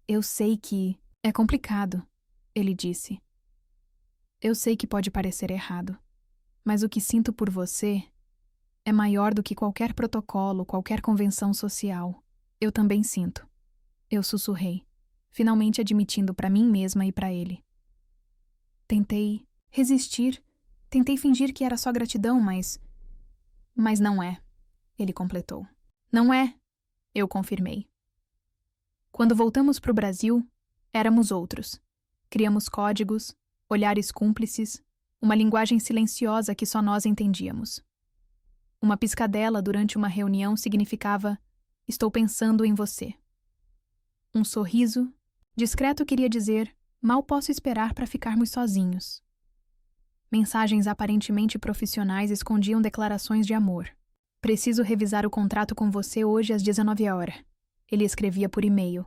Eu sei que é complicado, ele disse. Eu sei que pode parecer errado, mas o que sinto por você é maior do que qualquer protocolo, qualquer convenção social. Eu também sinto. Eu sussurrei, finalmente admitindo para mim mesma e para ele. Tentei resistir, tentei fingir que era só gratidão, mas não é, ele completou. Não é, eu confirmei. Quando voltamos para o Brasil, éramos outros. Criamos códigos, olhares cúmplices, uma linguagem silenciosa que só nós entendíamos. Uma piscadela durante uma reunião significava estou pensando em você. Um sorriso, discreto queria dizer mal posso esperar para ficarmos sozinhos. Mensagens aparentemente profissionais escondiam declarações de amor. Preciso revisar o contrato com você hoje às 19 horas. Ele escrevia por e-mail.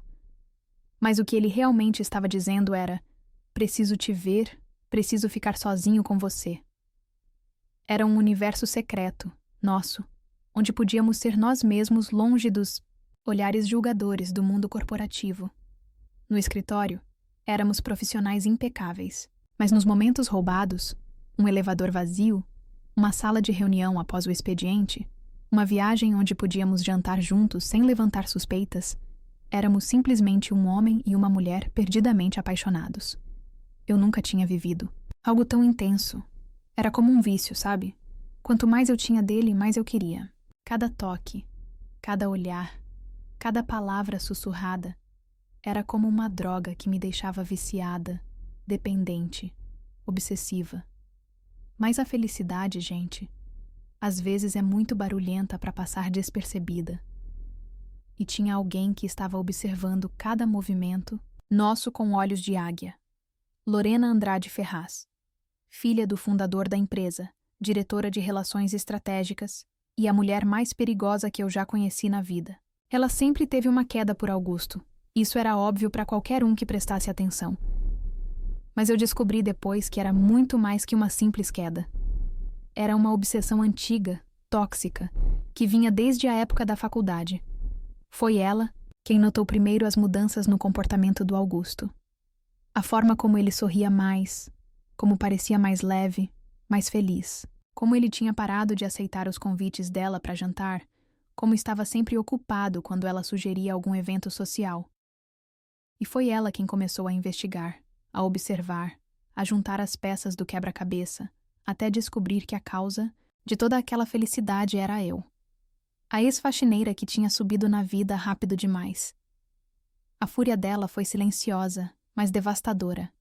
Mas o que ele realmente estava dizendo era preciso te ver, preciso ficar sozinho com você. Era um universo secreto, nosso, onde podíamos ser nós mesmos longe dos olhares julgadores do mundo corporativo. No escritório, éramos profissionais impecáveis, mas nos momentos roubados, um elevador vazio, uma sala de reunião após o expediente, uma viagem onde podíamos jantar juntos sem levantar suspeitas, éramos simplesmente um homem e uma mulher perdidamente apaixonados. Eu nunca tinha vivido algo tão intenso. Era como um vício, sabe? Quanto mais eu tinha dele, mais eu queria. Cada toque, cada olhar, cada palavra sussurrada era como uma droga que me deixava viciada, dependente, obsessiva. Mas a felicidade, gente, às vezes é muito barulhenta para passar despercebida. E tinha alguém que estava observando cada movimento nosso com olhos de águia. Lorena Andrade Ferraz, filha do fundador da empresa, diretora de relações estratégicas e a mulher mais perigosa que eu já conheci na vida. Ela sempre teve uma queda por Augusto. Isso era óbvio para qualquer um que prestasse atenção. Mas eu descobri depois que era muito mais que uma simples queda. Era uma obsessão antiga, tóxica, que vinha desde a época da faculdade. Foi ela quem notou primeiro as mudanças no comportamento do Augusto. A forma como ele sorria mais, como parecia mais leve, mais feliz. Como ele tinha parado de aceitar os convites dela para jantar, como estava sempre ocupado quando ela sugeria algum evento social. E foi ela quem começou a investigar, a observar, a juntar as peças do quebra-cabeça, até descobrir que a causa de toda aquela felicidade era eu. A ex-faxineira que tinha subido na vida rápido demais. A fúria dela foi silenciosa, mas devastadora.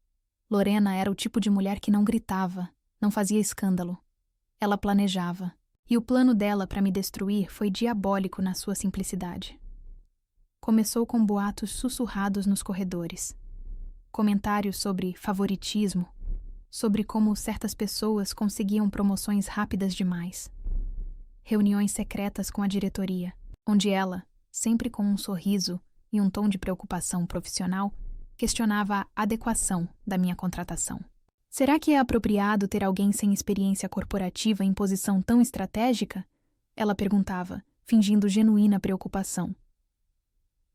Lorena era o tipo de mulher que não gritava, não fazia escândalo. Ela planejava, e o plano dela para me destruir foi diabólico na sua simplicidade. Começou com boatos sussurrados nos corredores. Comentários sobre favoritismo, sobre como certas pessoas conseguiam promoções rápidas demais. Reuniões secretas com a diretoria, onde ela, sempre com um sorriso e um tom de preocupação profissional, questionava a adequação da minha contratação. Será que é apropriado ter alguém sem experiência corporativa em posição tão estratégica? Ela perguntava, fingindo genuína preocupação.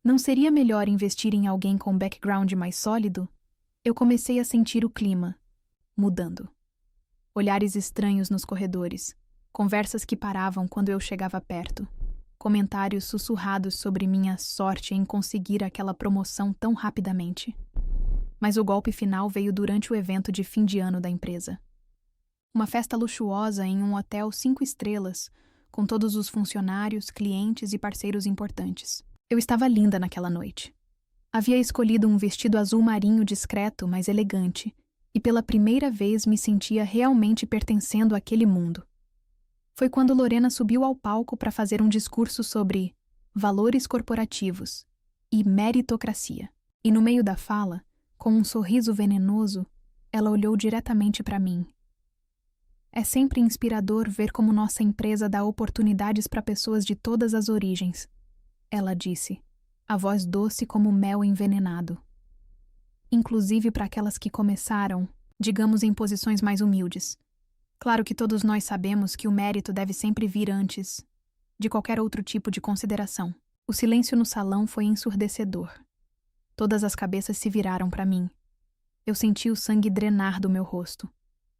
Não seria melhor investir em alguém com background mais sólido? Eu comecei a sentir o clima mudando. Olhares estranhos nos corredores, conversas que paravam quando eu chegava perto, comentários sussurrados sobre minha sorte em conseguir aquela promoção tão rapidamente. Mas o golpe final veio durante o evento de fim de ano da empresa. Uma festa luxuosa em um hotel 5 estrelas, com todos os funcionários, clientes e parceiros importantes. Eu estava linda naquela noite. Havia escolhido um vestido azul marinho discreto, mas elegante, e pela primeira vez me sentia realmente pertencendo àquele mundo. Foi quando Lorena subiu ao palco para fazer um discurso sobre valores corporativos e meritocracia. E no meio da fala, com um sorriso venenoso, ela olhou diretamente para mim. É sempre inspirador ver como nossa empresa dá oportunidades para pessoas de todas as origens, ela disse, a voz doce como mel envenenado. Inclusive para aquelas que começaram, digamos, em posições mais humildes. Claro que todos nós sabemos que o mérito deve sempre vir antes de qualquer outro tipo de consideração. O silêncio no salão foi ensurdecedor. Todas as cabeças se viraram para mim. Eu senti o sangue drenar do meu rosto.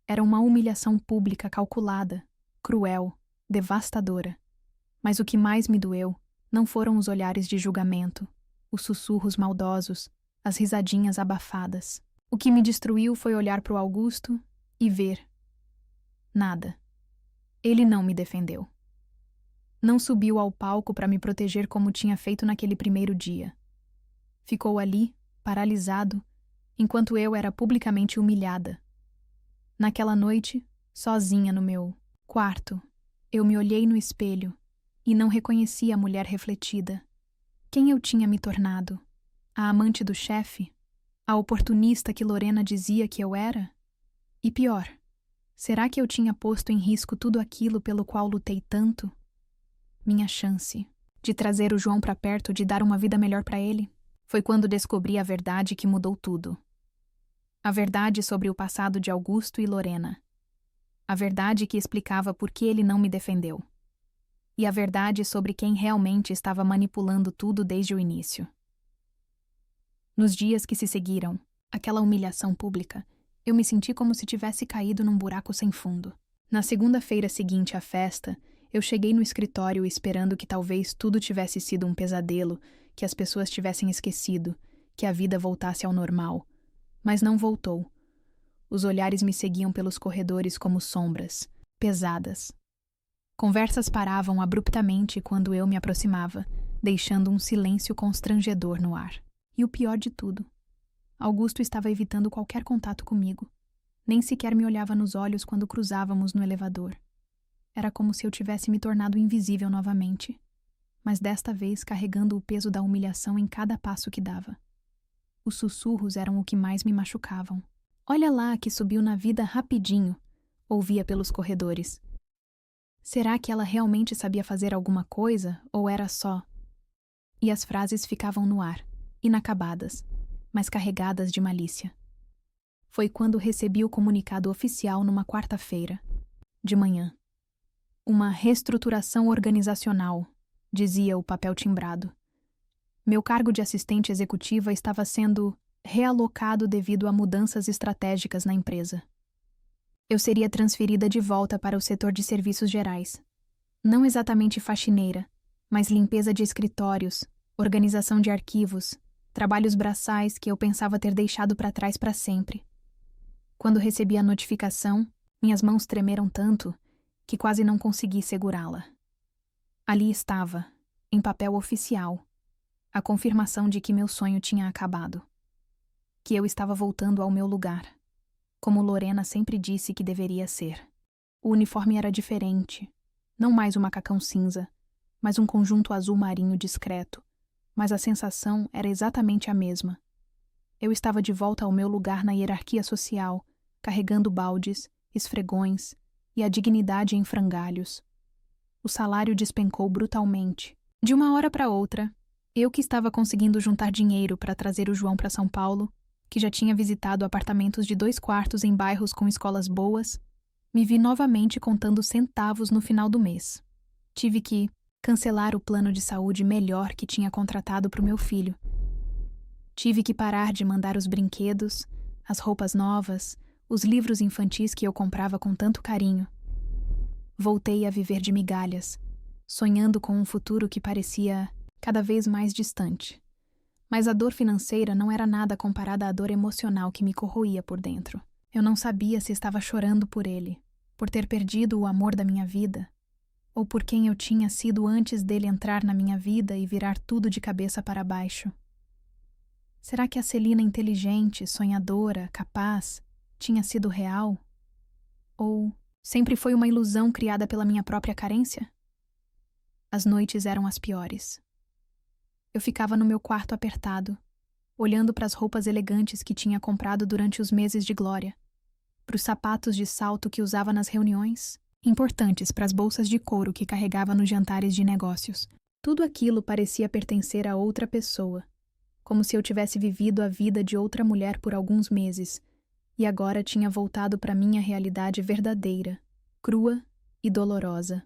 Era uma humilhação pública calculada, cruel, devastadora. Mas o que mais me doeu não foram os olhares de julgamento, os sussurros maldosos, as risadinhas abafadas. O que me destruiu foi olhar para o Augusto e ver. Nada. Ele não me defendeu. Não subiu ao palco para me proteger como tinha feito naquele primeiro dia. Ficou ali, paralisado, enquanto eu era publicamente humilhada. Naquela noite, sozinha no meu quarto, eu me olhei no espelho e não reconheci a mulher refletida. Quem eu tinha me tornado? A amante do chefe? A oportunista que Lorena dizia que eu era? E pior, será que eu tinha posto em risco tudo aquilo pelo qual lutei tanto? Minha chance de trazer o João para perto, de dar uma vida melhor para ele, foi quando descobri a verdade que mudou tudo. A verdade sobre o passado de Augusto e Lorena. A verdade que explicava por que ele não me defendeu. e a verdade sobre quem realmente estava manipulando tudo desde o início. Nos dias que se seguiram, aquela humilhação pública, eu me senti como se tivesse caído num buraco sem fundo. Na segunda-feira seguinte à festa, eu cheguei no escritório esperando que talvez tudo tivesse sido um pesadelo, que as pessoas tivessem esquecido, que a vida voltasse ao normal. Mas não voltou. Os olhares me seguiam pelos corredores como sombras, pesadas. Conversas paravam abruptamente quando eu me aproximava, deixando um silêncio constrangedor no ar. E o pior de tudo, Augusto estava evitando qualquer contato comigo. Nem sequer me olhava nos olhos quando cruzávamos no elevador. Era como se eu tivesse me tornado invisível novamente, mas desta vez carregando o peso da humilhação em cada passo que dava. Os sussurros eram o que mais me machucavam. "Olha lá, que subiu na vida rapidinho", ouvia pelos corredores. Será que ela realmente sabia fazer alguma coisa, ou era só? E as frases ficavam no ar, inacabadas, mas carregadas de malícia. Foi quando recebi o comunicado oficial numa quarta-feira, de manhã. Uma reestruturação organizacional, dizia o papel timbrado. Meu cargo de assistente executiva estava sendo realocado devido a mudanças estratégicas na empresa. Eu seria transferida de volta para o setor de serviços gerais. Não exatamente faxineira, mas limpeza de escritórios, organização de arquivos, trabalhos braçais que eu pensava ter deixado para trás para sempre. Quando recebi a notificação, minhas mãos tremeram tanto que quase não consegui segurá-la. Ali estava, em papel oficial, a confirmação de que meu sonho tinha acabado. Que eu estava voltando ao meu lugar, como Lorena sempre disse que deveria ser. O uniforme era diferente, não mais o macacão cinza, mas um conjunto azul marinho discreto, mas a sensação era exatamente a mesma. Eu estava de volta ao meu lugar na hierarquia social, carregando baldes, esfregões e a dignidade em frangalhos. O salário despencou brutalmente. De uma hora para outra, eu que estava conseguindo juntar dinheiro para trazer o João para São Paulo, que já tinha visitado apartamentos de 2 quartos em bairros com escolas boas, me vi novamente contando centavos no final do mês. Tive que cancelar o plano de saúde melhor que tinha contratado para o meu filho. Tive que parar de mandar os brinquedos, as roupas novas, os livros infantis que eu comprava com tanto carinho. Voltei a viver de migalhas, sonhando com um futuro que parecia cada vez mais distante. Mas a dor financeira não era nada comparada à dor emocional que me corroía por dentro. Eu não sabia se estava chorando por ele, por ter perdido o amor da minha vida, ou por quem eu tinha sido antes dele entrar na minha vida e virar tudo de cabeça para baixo. Será que a Celina inteligente, sonhadora, capaz, tinha sido real? Ou sempre foi uma ilusão criada pela minha própria carência? As noites eram as piores. Eu ficava no meu quarto apertado, olhando para as roupas elegantes que tinha comprado durante os meses de glória, para os sapatos de salto que usava nas reuniões, importantes para as bolsas de couro que carregava nos jantares de negócios. Tudo aquilo parecia pertencer a outra pessoa, como se eu tivesse vivido a vida de outra mulher por alguns meses, e agora tinha voltado para minha realidade verdadeira, crua e dolorosa.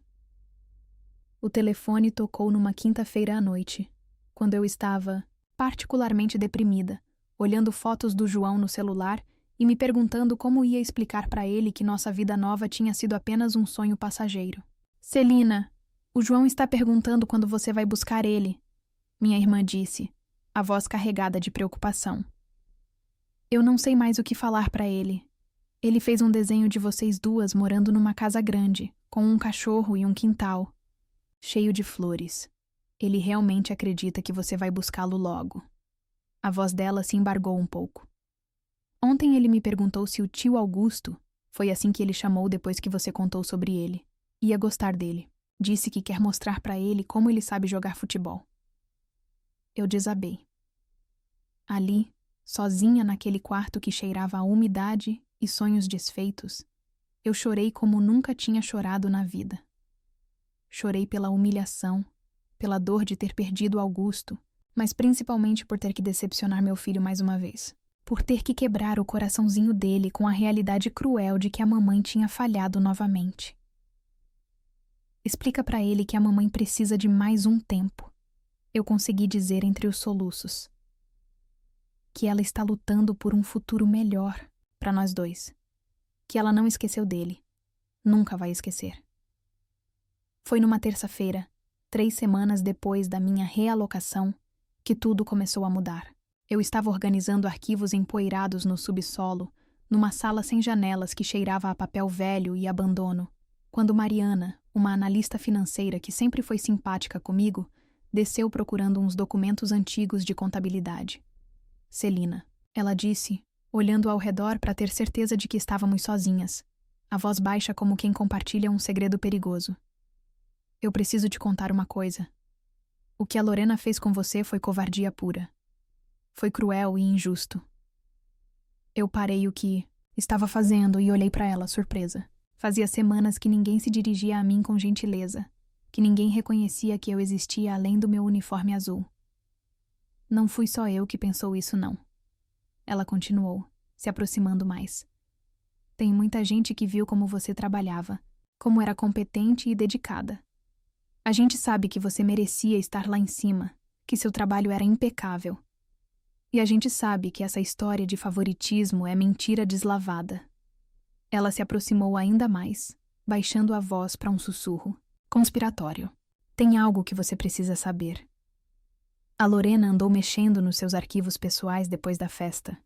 O telefone tocou numa quinta-feira à noite, quando eu estava particularmente deprimida, olhando fotos do João no celular e me perguntando como ia explicar para ele que nossa vida nova tinha sido apenas um sonho passageiro. "Celina, o João está perguntando quando você vai buscar ele", minha irmã disse, a voz carregada de preocupação. "Eu não sei mais o que falar para ele. Ele fez um desenho de vocês duas morando numa casa grande, com um cachorro e um quintal, cheio de flores. Ele realmente acredita que você vai buscá-lo logo." A voz dela se embargou um pouco. "Ontem ele me perguntou se o tio Augusto, foi assim que ele chamou depois que você contou sobre ele, ia gostar dele. Disse que quer mostrar para ele como ele sabe jogar futebol." Eu desabei. Ali, sozinha naquele quarto que cheirava a umidade e sonhos desfeitos, eu chorei como nunca tinha chorado na vida. Chorei pela humilhação, pela dor de ter perdido Augusto, mas principalmente por ter que decepcionar meu filho mais uma vez. Por ter que quebrar o coraçãozinho dele com a realidade cruel de que a mamãe tinha falhado novamente. Explica pra ele que a mamãe precisa de mais um tempo. Eu consegui dizer entre os soluços. Que ela está lutando por um futuro melhor pra nós dois. Que ela não esqueceu dele. Nunca vai esquecer. Foi numa terça-feira, 3 semanas depois da minha realocação, que tudo começou a mudar. Eu estava organizando arquivos empoeirados no subsolo, numa sala sem janelas que cheirava a papel velho e abandono, quando Mariana, uma analista financeira que sempre foi simpática comigo, desceu procurando uns documentos antigos de contabilidade. Celina, ela disse, olhando ao redor para ter certeza de que estávamos sozinhas, a voz baixa como quem compartilha um segredo perigoso. Eu preciso te contar uma coisa. O que a Lorena fez com você foi covardia pura. Foi cruel e injusto. Eu parei o que estava fazendo e olhei para ela, surpresa. Fazia semanas que ninguém se dirigia a mim com gentileza, que ninguém reconhecia que eu existia além do meu uniforme azul. Não fui só eu que pensou isso, não. Ela continuou, se aproximando mais. Tem muita gente que viu como você trabalhava, como era competente e dedicada. A gente sabe que você merecia estar lá em cima, que seu trabalho era impecável. E a gente sabe que essa história de favoritismo é mentira deslavada. Ela se aproximou ainda mais, baixando a voz para um sussurro. Conspiratório. Tem algo que você precisa saber. A Lorena andou mexendo nos seus arquivos pessoais depois da festa.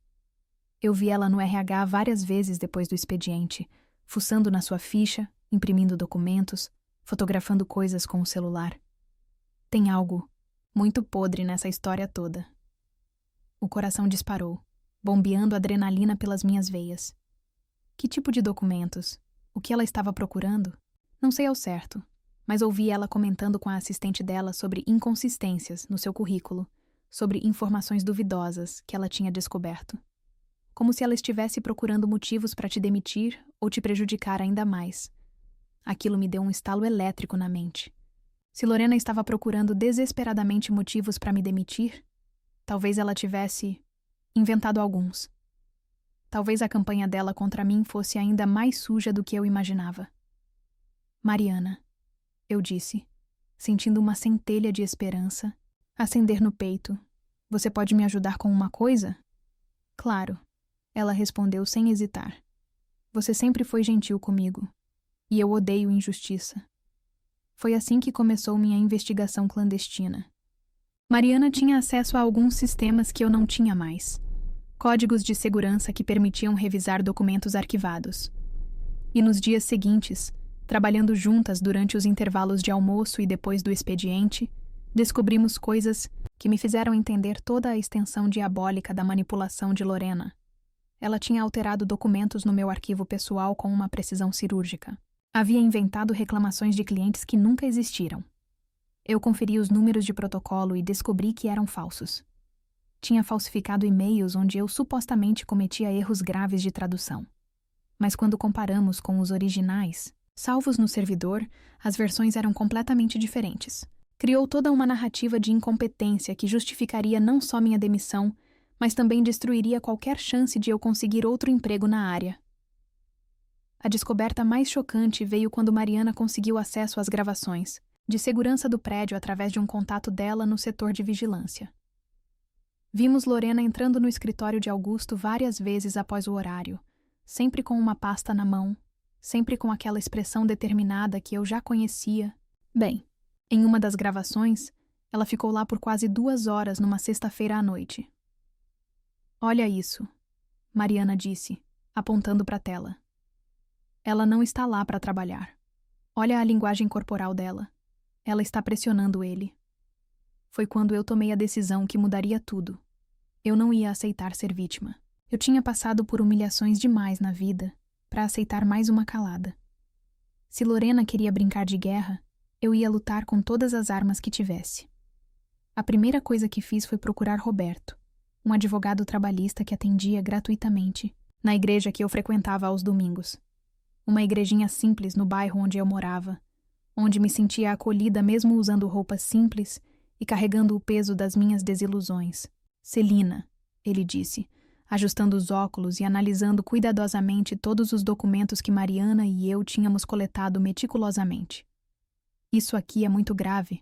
Eu vi ela no RH várias vezes depois do expediente, fuçando na sua ficha, imprimindo documentos, fotografando coisas com o celular. Tem algo muito podre nessa história toda. O coração disparou, bombeando adrenalina pelas minhas veias. Que tipo de documentos? O que ela estava procurando? Não sei ao certo, mas ouvi ela comentando com a assistente dela sobre inconsistências no seu currículo, sobre informações duvidosas que ela tinha descoberto. Como se ela estivesse procurando motivos para te demitir ou te prejudicar ainda mais. Aquilo me deu um estalo elétrico na mente. Se Lorena estava procurando desesperadamente motivos para me demitir, talvez ela tivesse inventado alguns. Talvez a campanha dela contra mim fosse ainda mais suja do que eu imaginava. Mariana, eu disse, sentindo uma centelha de esperança acender no peito. Você pode me ajudar com uma coisa? Claro, ela respondeu sem hesitar. Você sempre foi gentil comigo, e eu odeio injustiça. Foi assim que começou minha investigação clandestina. Mariana tinha acesso a alguns sistemas que eu não tinha mais. Códigos de segurança que permitiam revisar documentos arquivados. E nos dias seguintes, trabalhando juntas durante os intervalos de almoço e depois do expediente, descobrimos coisas que me fizeram entender toda a extensão diabólica da manipulação de Lorena. Ela tinha alterado documentos no meu arquivo pessoal com uma precisão cirúrgica. Havia inventado reclamações de clientes que nunca existiram. Eu conferi os números de protocolo e descobri que eram falsos. Tinha falsificado e-mails onde eu supostamente cometia erros graves de tradução. Mas quando comparamos com os originais, salvos no servidor, as versões eram completamente diferentes. Criou toda uma narrativa de incompetência que justificaria não só minha demissão, mas também destruiria qualquer chance de eu conseguir outro emprego na área. A descoberta mais chocante veio quando Mariana conseguiu acesso às gravações de segurança do prédio através de um contato dela no setor de vigilância. Vimos Lorena entrando no escritório de Augusto várias vezes após o horário, sempre com uma pasta na mão, sempre com aquela expressão determinada que eu já conhecia. Bem, em uma das gravações, ela ficou lá por quase 2 horas numa sexta-feira à noite. Olha isso, Mariana disse, apontando para a tela. Ela não está lá para trabalhar. Olha a linguagem corporal dela. Ela está pressionando ele. Foi quando eu tomei a decisão que mudaria tudo. Eu não ia aceitar ser vítima. Eu tinha passado por humilhações demais na vida para aceitar mais uma calada. Se Lorena queria brincar de guerra, eu ia lutar com todas as armas que tivesse. A primeira coisa que fiz foi procurar Roberto, um advogado trabalhista que atendia gratuitamente na igreja que eu frequentava aos domingos. Uma igrejinha simples no bairro onde eu morava, onde me sentia acolhida mesmo usando roupas simples e carregando o peso das minhas desilusões. Celina, ele disse, ajustando os óculos e analisando cuidadosamente todos os documentos que Mariana e eu tínhamos coletado meticulosamente. Isso aqui é muito grave.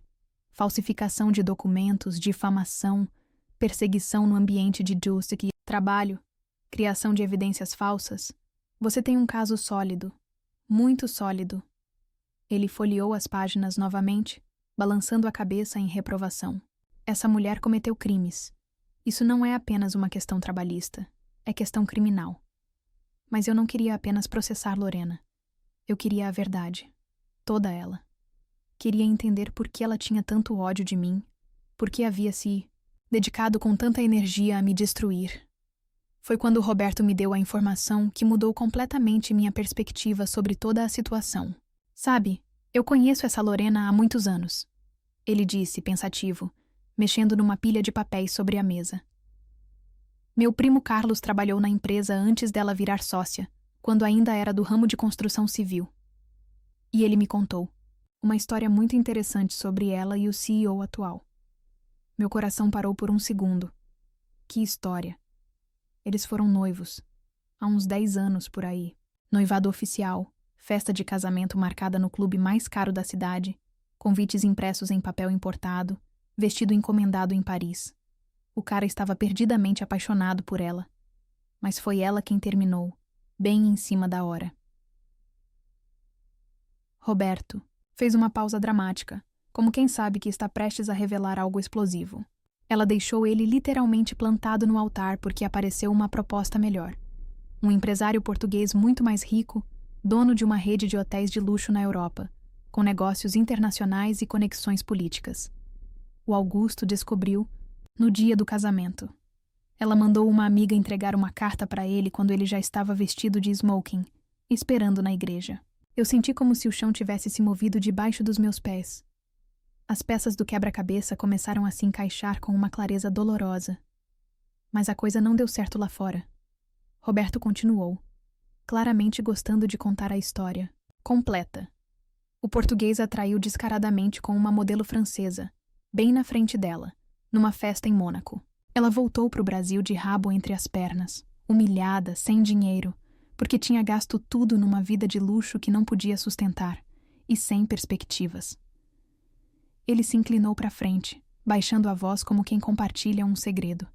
Falsificação de documentos, difamação, perseguição no ambiente de justiça, trabalho, criação de evidências falsas. Você tem um caso sólido, muito sólido. Ele folheou as páginas novamente, balançando a cabeça em reprovação. Essa mulher cometeu crimes. Isso não é apenas uma questão trabalhista, é questão criminal. Mas eu não queria apenas processar Lorena. Eu queria a verdade. Toda ela. Queria entender por que ela tinha tanto ódio de mim, por que havia se dedicado com tanta energia a me destruir. Foi quando o Roberto me deu a informação que mudou completamente minha perspectiva sobre toda a situação. Sabe, eu conheço essa Lorena há muitos anos. Ele disse, pensativo, mexendo numa pilha de papéis sobre a mesa. Meu primo Carlos trabalhou na empresa antes dela virar sócia, quando ainda era do ramo de construção civil. E ele me contou uma história muito interessante sobre ela e o CEO atual. Meu coração parou por um segundo. Que história! Eles foram noivos, há uns 10 anos por aí. Noivado oficial, festa de casamento marcada no clube mais caro da cidade, convites impressos em papel importado, vestido encomendado em Paris. O cara estava perdidamente apaixonado por ela. Mas foi ela quem terminou, bem em cima da hora. Roberto fez uma pausa dramática, como quem sabe que está prestes a revelar algo explosivo. Ela deixou ele literalmente plantado no altar porque apareceu uma proposta melhor. Um empresário português muito mais rico, dono de uma rede de hotéis de luxo na Europa, com negócios internacionais e conexões políticas. O Augusto descobriu no dia do casamento. Ela mandou uma amiga entregar uma carta para ele quando ele já estava vestido de smoking, esperando na igreja. Eu senti como se o chão tivesse se movido debaixo dos meus pés. As peças do quebra-cabeça começaram a se encaixar com uma clareza dolorosa. Mas a coisa não deu certo lá fora. Roberto continuou, claramente gostando de contar a história, completa. O português atraiu descaradamente com uma modelo francesa, bem na frente dela, numa festa em Mônaco. Ela voltou para o Brasil de rabo entre as pernas, humilhada, sem dinheiro, porque tinha gasto tudo numa vida de luxo que não podia sustentar, e sem perspectivas. Ele se inclinou para frente, baixando a voz como quem compartilha um segredo.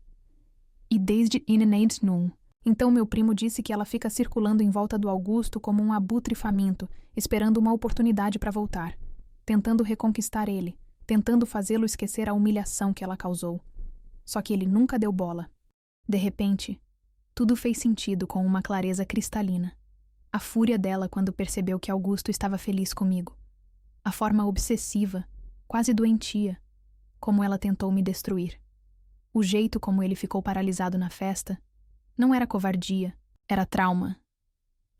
E desde Inenade Num, então meu primo disse que ela fica circulando em volta do Augusto como um abutre faminto, esperando uma oportunidade para voltar, tentando reconquistar ele, tentando fazê-lo esquecer a humilhação que ela causou. Só que ele nunca deu bola. De repente, tudo fez sentido com uma clareza cristalina. A fúria dela quando percebeu que Augusto estava feliz comigo. A forma obsessiva, quase doentia, como ela tentou me destruir. O jeito como ele ficou paralisado na festa não era covardia, era trauma.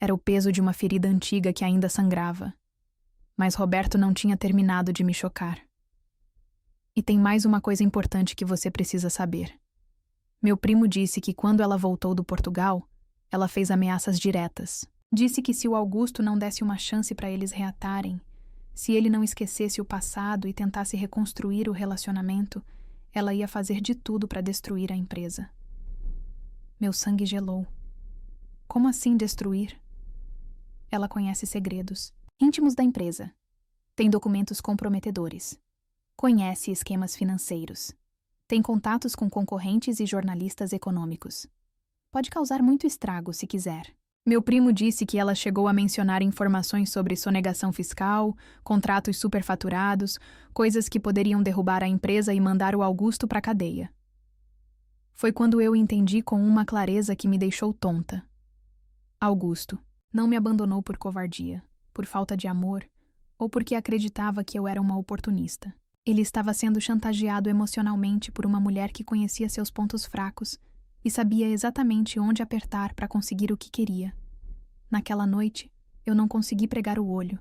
Era o peso de uma ferida antiga que ainda sangrava. Mas Roberto não tinha terminado de me chocar. E tem mais uma coisa importante que você precisa saber. Meu primo disse que quando ela voltou do Portugal, ela fez ameaças diretas. Disse que se o Augusto não desse uma chance para eles reatarem, se ele não esquecesse o passado e tentasse reconstruir o relacionamento, ela ia fazer de tudo para destruir a empresa. Meu sangue gelou. Como assim destruir? Ela conhece segredos íntimos da empresa. Tem documentos comprometedores. Conhece esquemas financeiros. Tem contatos com concorrentes e jornalistas econômicos. Pode causar muito estrago se quiser. Meu primo disse que ela chegou a mencionar informações sobre sonegação fiscal, contratos superfaturados, coisas que poderiam derrubar a empresa e mandar o Augusto para a cadeia. Foi quando eu entendi com uma clareza que me deixou tonta. Augusto não me abandonou por covardia, por falta de amor, ou porque acreditava que eu era uma oportunista. Ele estava sendo chantageado emocionalmente por uma mulher que conhecia seus pontos fracos e sabia exatamente onde apertar para conseguir o que queria. Naquela noite, eu não consegui pregar o olho.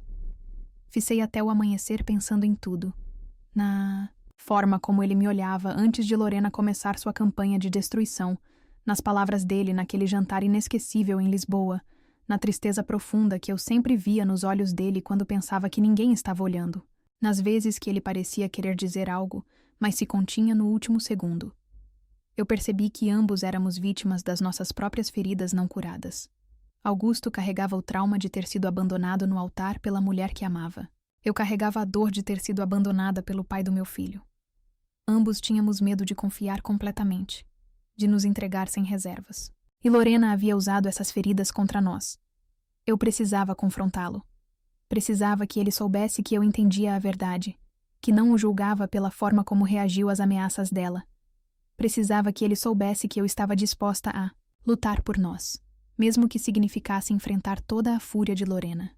Ficei até o amanhecer pensando em tudo. Na forma como ele me olhava antes de Lorena começar sua campanha de destruição, nas palavras dele naquele jantar inesquecível em Lisboa, na tristeza profunda que eu sempre via nos olhos dele quando pensava que ninguém estava olhando, nas vezes que ele parecia querer dizer algo, mas se continha no último segundo. Eu percebi que ambos éramos vítimas das nossas próprias feridas não curadas. Augusto carregava o trauma de ter sido abandonado no altar pela mulher que amava. Eu carregava a dor de ter sido abandonada pelo pai do meu filho. Ambos tínhamos medo de confiar completamente, de nos entregar sem reservas. E Lorena havia usado essas feridas contra nós. Eu precisava confrontá-lo. Precisava que ele soubesse que eu entendia a verdade, que não o julgava pela forma como reagiu às ameaças dela. Precisava que ele soubesse que eu estava disposta a lutar por nós, mesmo que significasse enfrentar toda a fúria de Lorena.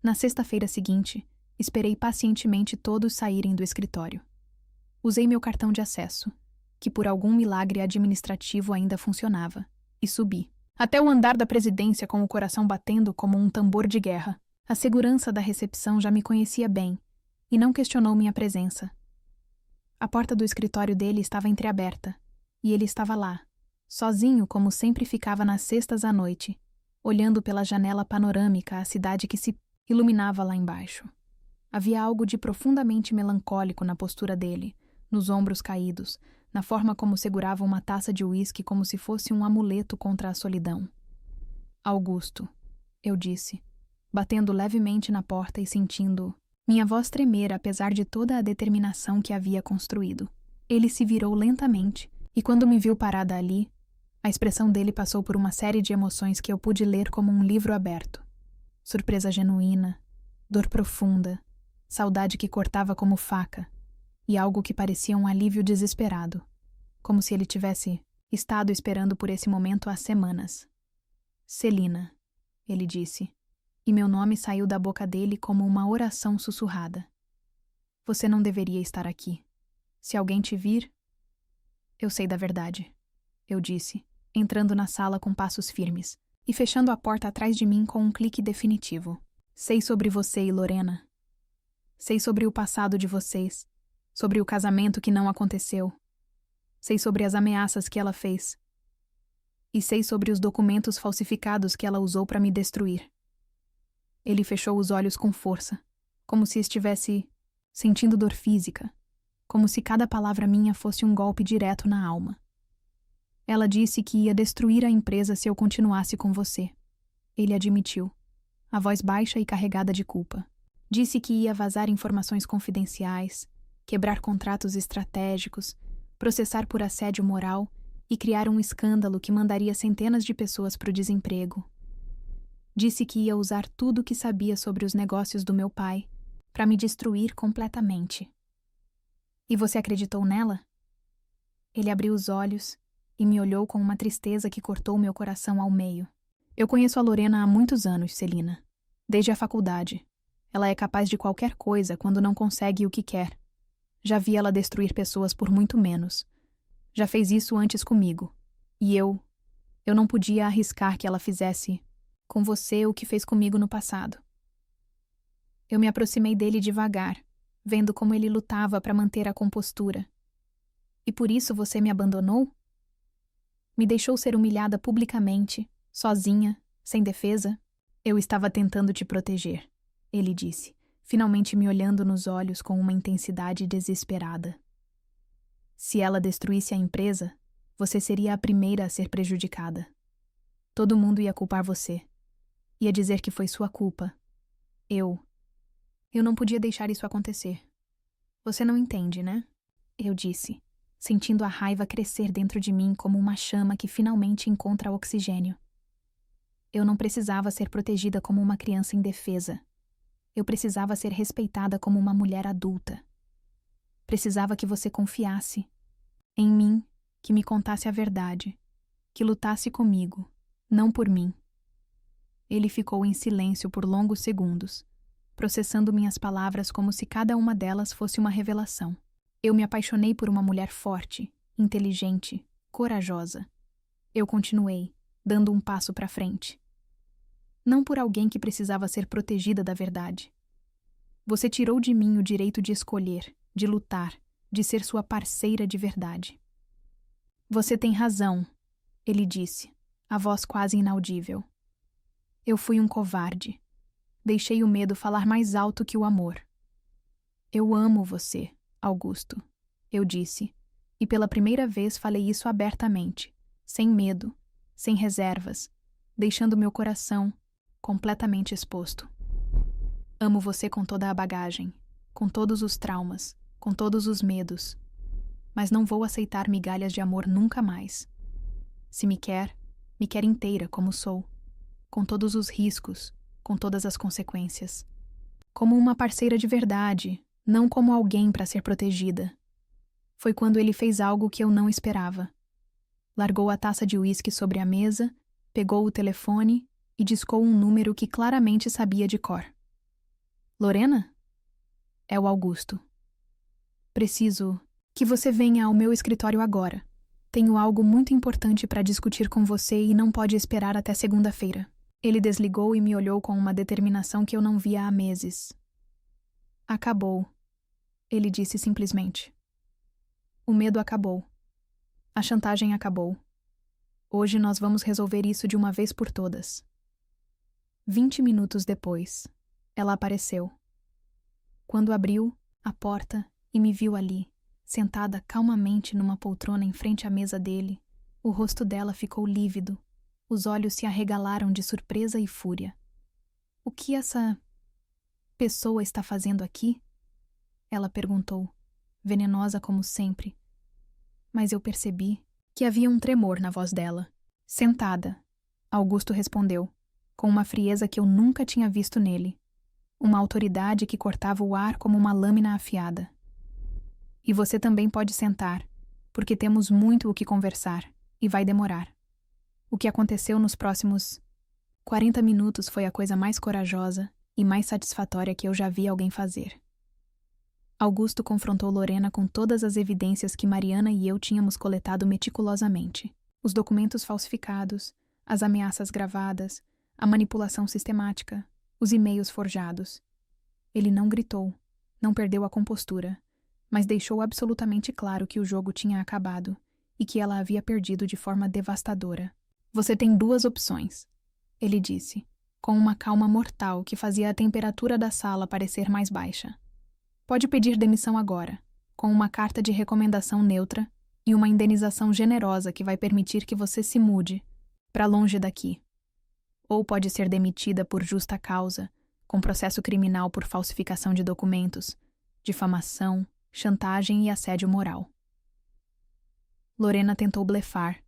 Na sexta-feira seguinte, esperei pacientemente todos saírem do escritório. Usei meu cartão de acesso, que por algum milagre administrativo ainda funcionava, e subi. Até o andar da presidência com o coração batendo como um tambor de guerra. A segurança da recepção já me conhecia bem e não questionou minha presença. A porta do escritório dele estava entreaberta e ele estava lá, sozinho como sempre ficava nas sextas à noite, olhando pela janela panorâmica a cidade que se iluminava lá embaixo. Havia algo de profundamente melancólico na postura dele, nos ombros caídos, na forma como segurava uma taça de uísque como se fosse um amuleto contra a solidão. Augusto, eu disse, batendo levemente na porta e sentindo minha voz tremer apesar de toda a determinação que havia construído. Ele se virou lentamente e quando me viu parada ali, a expressão dele passou por uma série de emoções que eu pude ler como um livro aberto. Surpresa genuína, dor profunda, saudade que cortava como faca, e algo que parecia um alívio desesperado, como se ele tivesse estado esperando por esse momento há semanas. Celina, ele disse, e meu nome saiu da boca dele como uma oração sussurrada. Você não deveria estar aqui. Se alguém te vir... Eu sei da verdade, eu disse, entrando na sala com passos firmes e fechando a porta atrás de mim com um clique definitivo. Sei sobre você e Lorena. Sei sobre o passado de vocês, sobre o casamento que não aconteceu. Sei sobre as ameaças que ela fez. E sei sobre os documentos falsificados que ela usou para me destruir. Ele fechou os olhos com força, como se estivesse sentindo dor física, como se cada palavra minha fosse um golpe direto na alma. Ela disse que ia destruir a empresa se eu continuasse com você. Ele admitiu, a voz baixa e carregada de culpa. Disse que ia vazar informações confidenciais, quebrar contratos estratégicos, processar por assédio moral e criar um escândalo que mandaria centenas de pessoas para o desemprego. Disse que ia usar tudo o que sabia sobre os negócios do meu pai para me destruir completamente. E você acreditou nela? Ele abriu os olhos e me olhou com uma tristeza que cortou meu coração ao meio. Eu conheço a Lorena há muitos anos, Celina. Desde a faculdade. Ela é capaz de qualquer coisa quando não consegue o que quer. Já vi ela destruir pessoas por muito menos. Já fez isso antes comigo. E eu não podia arriscar que ela fizesse com você o que fez comigo no passado. Eu me aproximei dele devagar, vendo como ele lutava para manter a compostura. E por isso você me abandonou? Me deixou ser humilhada publicamente, sozinha, sem defesa? Eu estava tentando te proteger, ele disse, finalmente me olhando nos olhos com uma intensidade desesperada. Se ela destruísse a empresa, você seria a primeira a ser prejudicada. Todo mundo ia culpar você. Ia dizer que foi sua culpa. Eu não podia deixar isso acontecer. Você não entende, né? Eu disse, sentindo a raiva crescer dentro de mim como uma chama que finalmente encontra oxigênio. Eu não precisava ser protegida como uma criança indefesa. Eu precisava ser respeitada como uma mulher adulta. Precisava que você confiasse em mim, que me contasse a verdade, que lutasse comigo, não por mim. Ele ficou em silêncio por longos segundos, processando minhas palavras como se cada uma delas fosse uma revelação. Eu me apaixonei por uma mulher forte, inteligente, corajosa. Eu continuei, dando um passo para frente. Não por alguém que precisava ser protegida da verdade. Você tirou de mim o direito de escolher, de lutar, de ser sua parceira de verdade. Você tem razão, ele disse, a voz quase inaudível. Eu fui um covarde. Deixei o medo falar mais alto que o amor. Eu amo você, Augusto, eu disse, e pela primeira vez falei isso abertamente, sem medo, sem reservas, deixando meu coração completamente exposto. Amo você com toda a bagagem, com todos os traumas, com todos os medos. Mas não vou aceitar migalhas de amor nunca mais. Se me quer inteira como sou, com todos os riscos, com todas as consequências. Como uma parceira de verdade, não como alguém para ser protegida. Foi quando ele fez algo que eu não esperava. Largou a taça de uísque sobre a mesa, pegou o telefone e discou um número que claramente sabia de cor. Lorena? É o Augusto. Preciso que você venha ao meu escritório agora. Tenho algo muito importante para discutir com você e não pode esperar até segunda-feira. Ele desligou e me olhou com uma determinação que eu não via há meses. Acabou, ele disse simplesmente. O medo acabou. A chantagem acabou. Hoje nós vamos resolver isso de uma vez por todas. 20 minutos depois, ela apareceu. Quando abriu a porta e me viu ali, sentada calmamente numa poltrona em frente à mesa dele, o rosto dela ficou lívido, os olhos se arregalaram de surpresa e fúria. O que essa pessoa está fazendo aqui? Ela perguntou, venenosa como sempre. Mas eu percebi que havia um tremor na voz dela. Sentada, Augusto respondeu, com uma frieza que eu nunca tinha visto nele, uma autoridade que cortava o ar como uma lâmina afiada. E você também pode sentar, porque temos muito o que conversar, e vai demorar. O que aconteceu nos próximos 40 minutos foi a coisa mais corajosa e mais satisfatória que eu já vi alguém fazer. Augusto confrontou Lorena com todas as evidências que Mariana e eu tínhamos coletado meticulosamente. Os documentos falsificados, as ameaças gravadas, a manipulação sistemática, os e-mails forjados. Ele não gritou, não perdeu a compostura, mas deixou absolutamente claro que o jogo tinha acabado e que ela havia perdido de forma devastadora. Você tem 2 opções, ele disse, com uma calma mortal que fazia a temperatura da sala parecer mais baixa. Pode pedir demissão agora, com uma carta de recomendação neutra e uma indenização generosa que vai permitir que você se mude para longe daqui. Ou pode ser demitida por justa causa, com processo criminal por falsificação de documentos, difamação, chantagem e assédio moral. Lorena tentou blefar,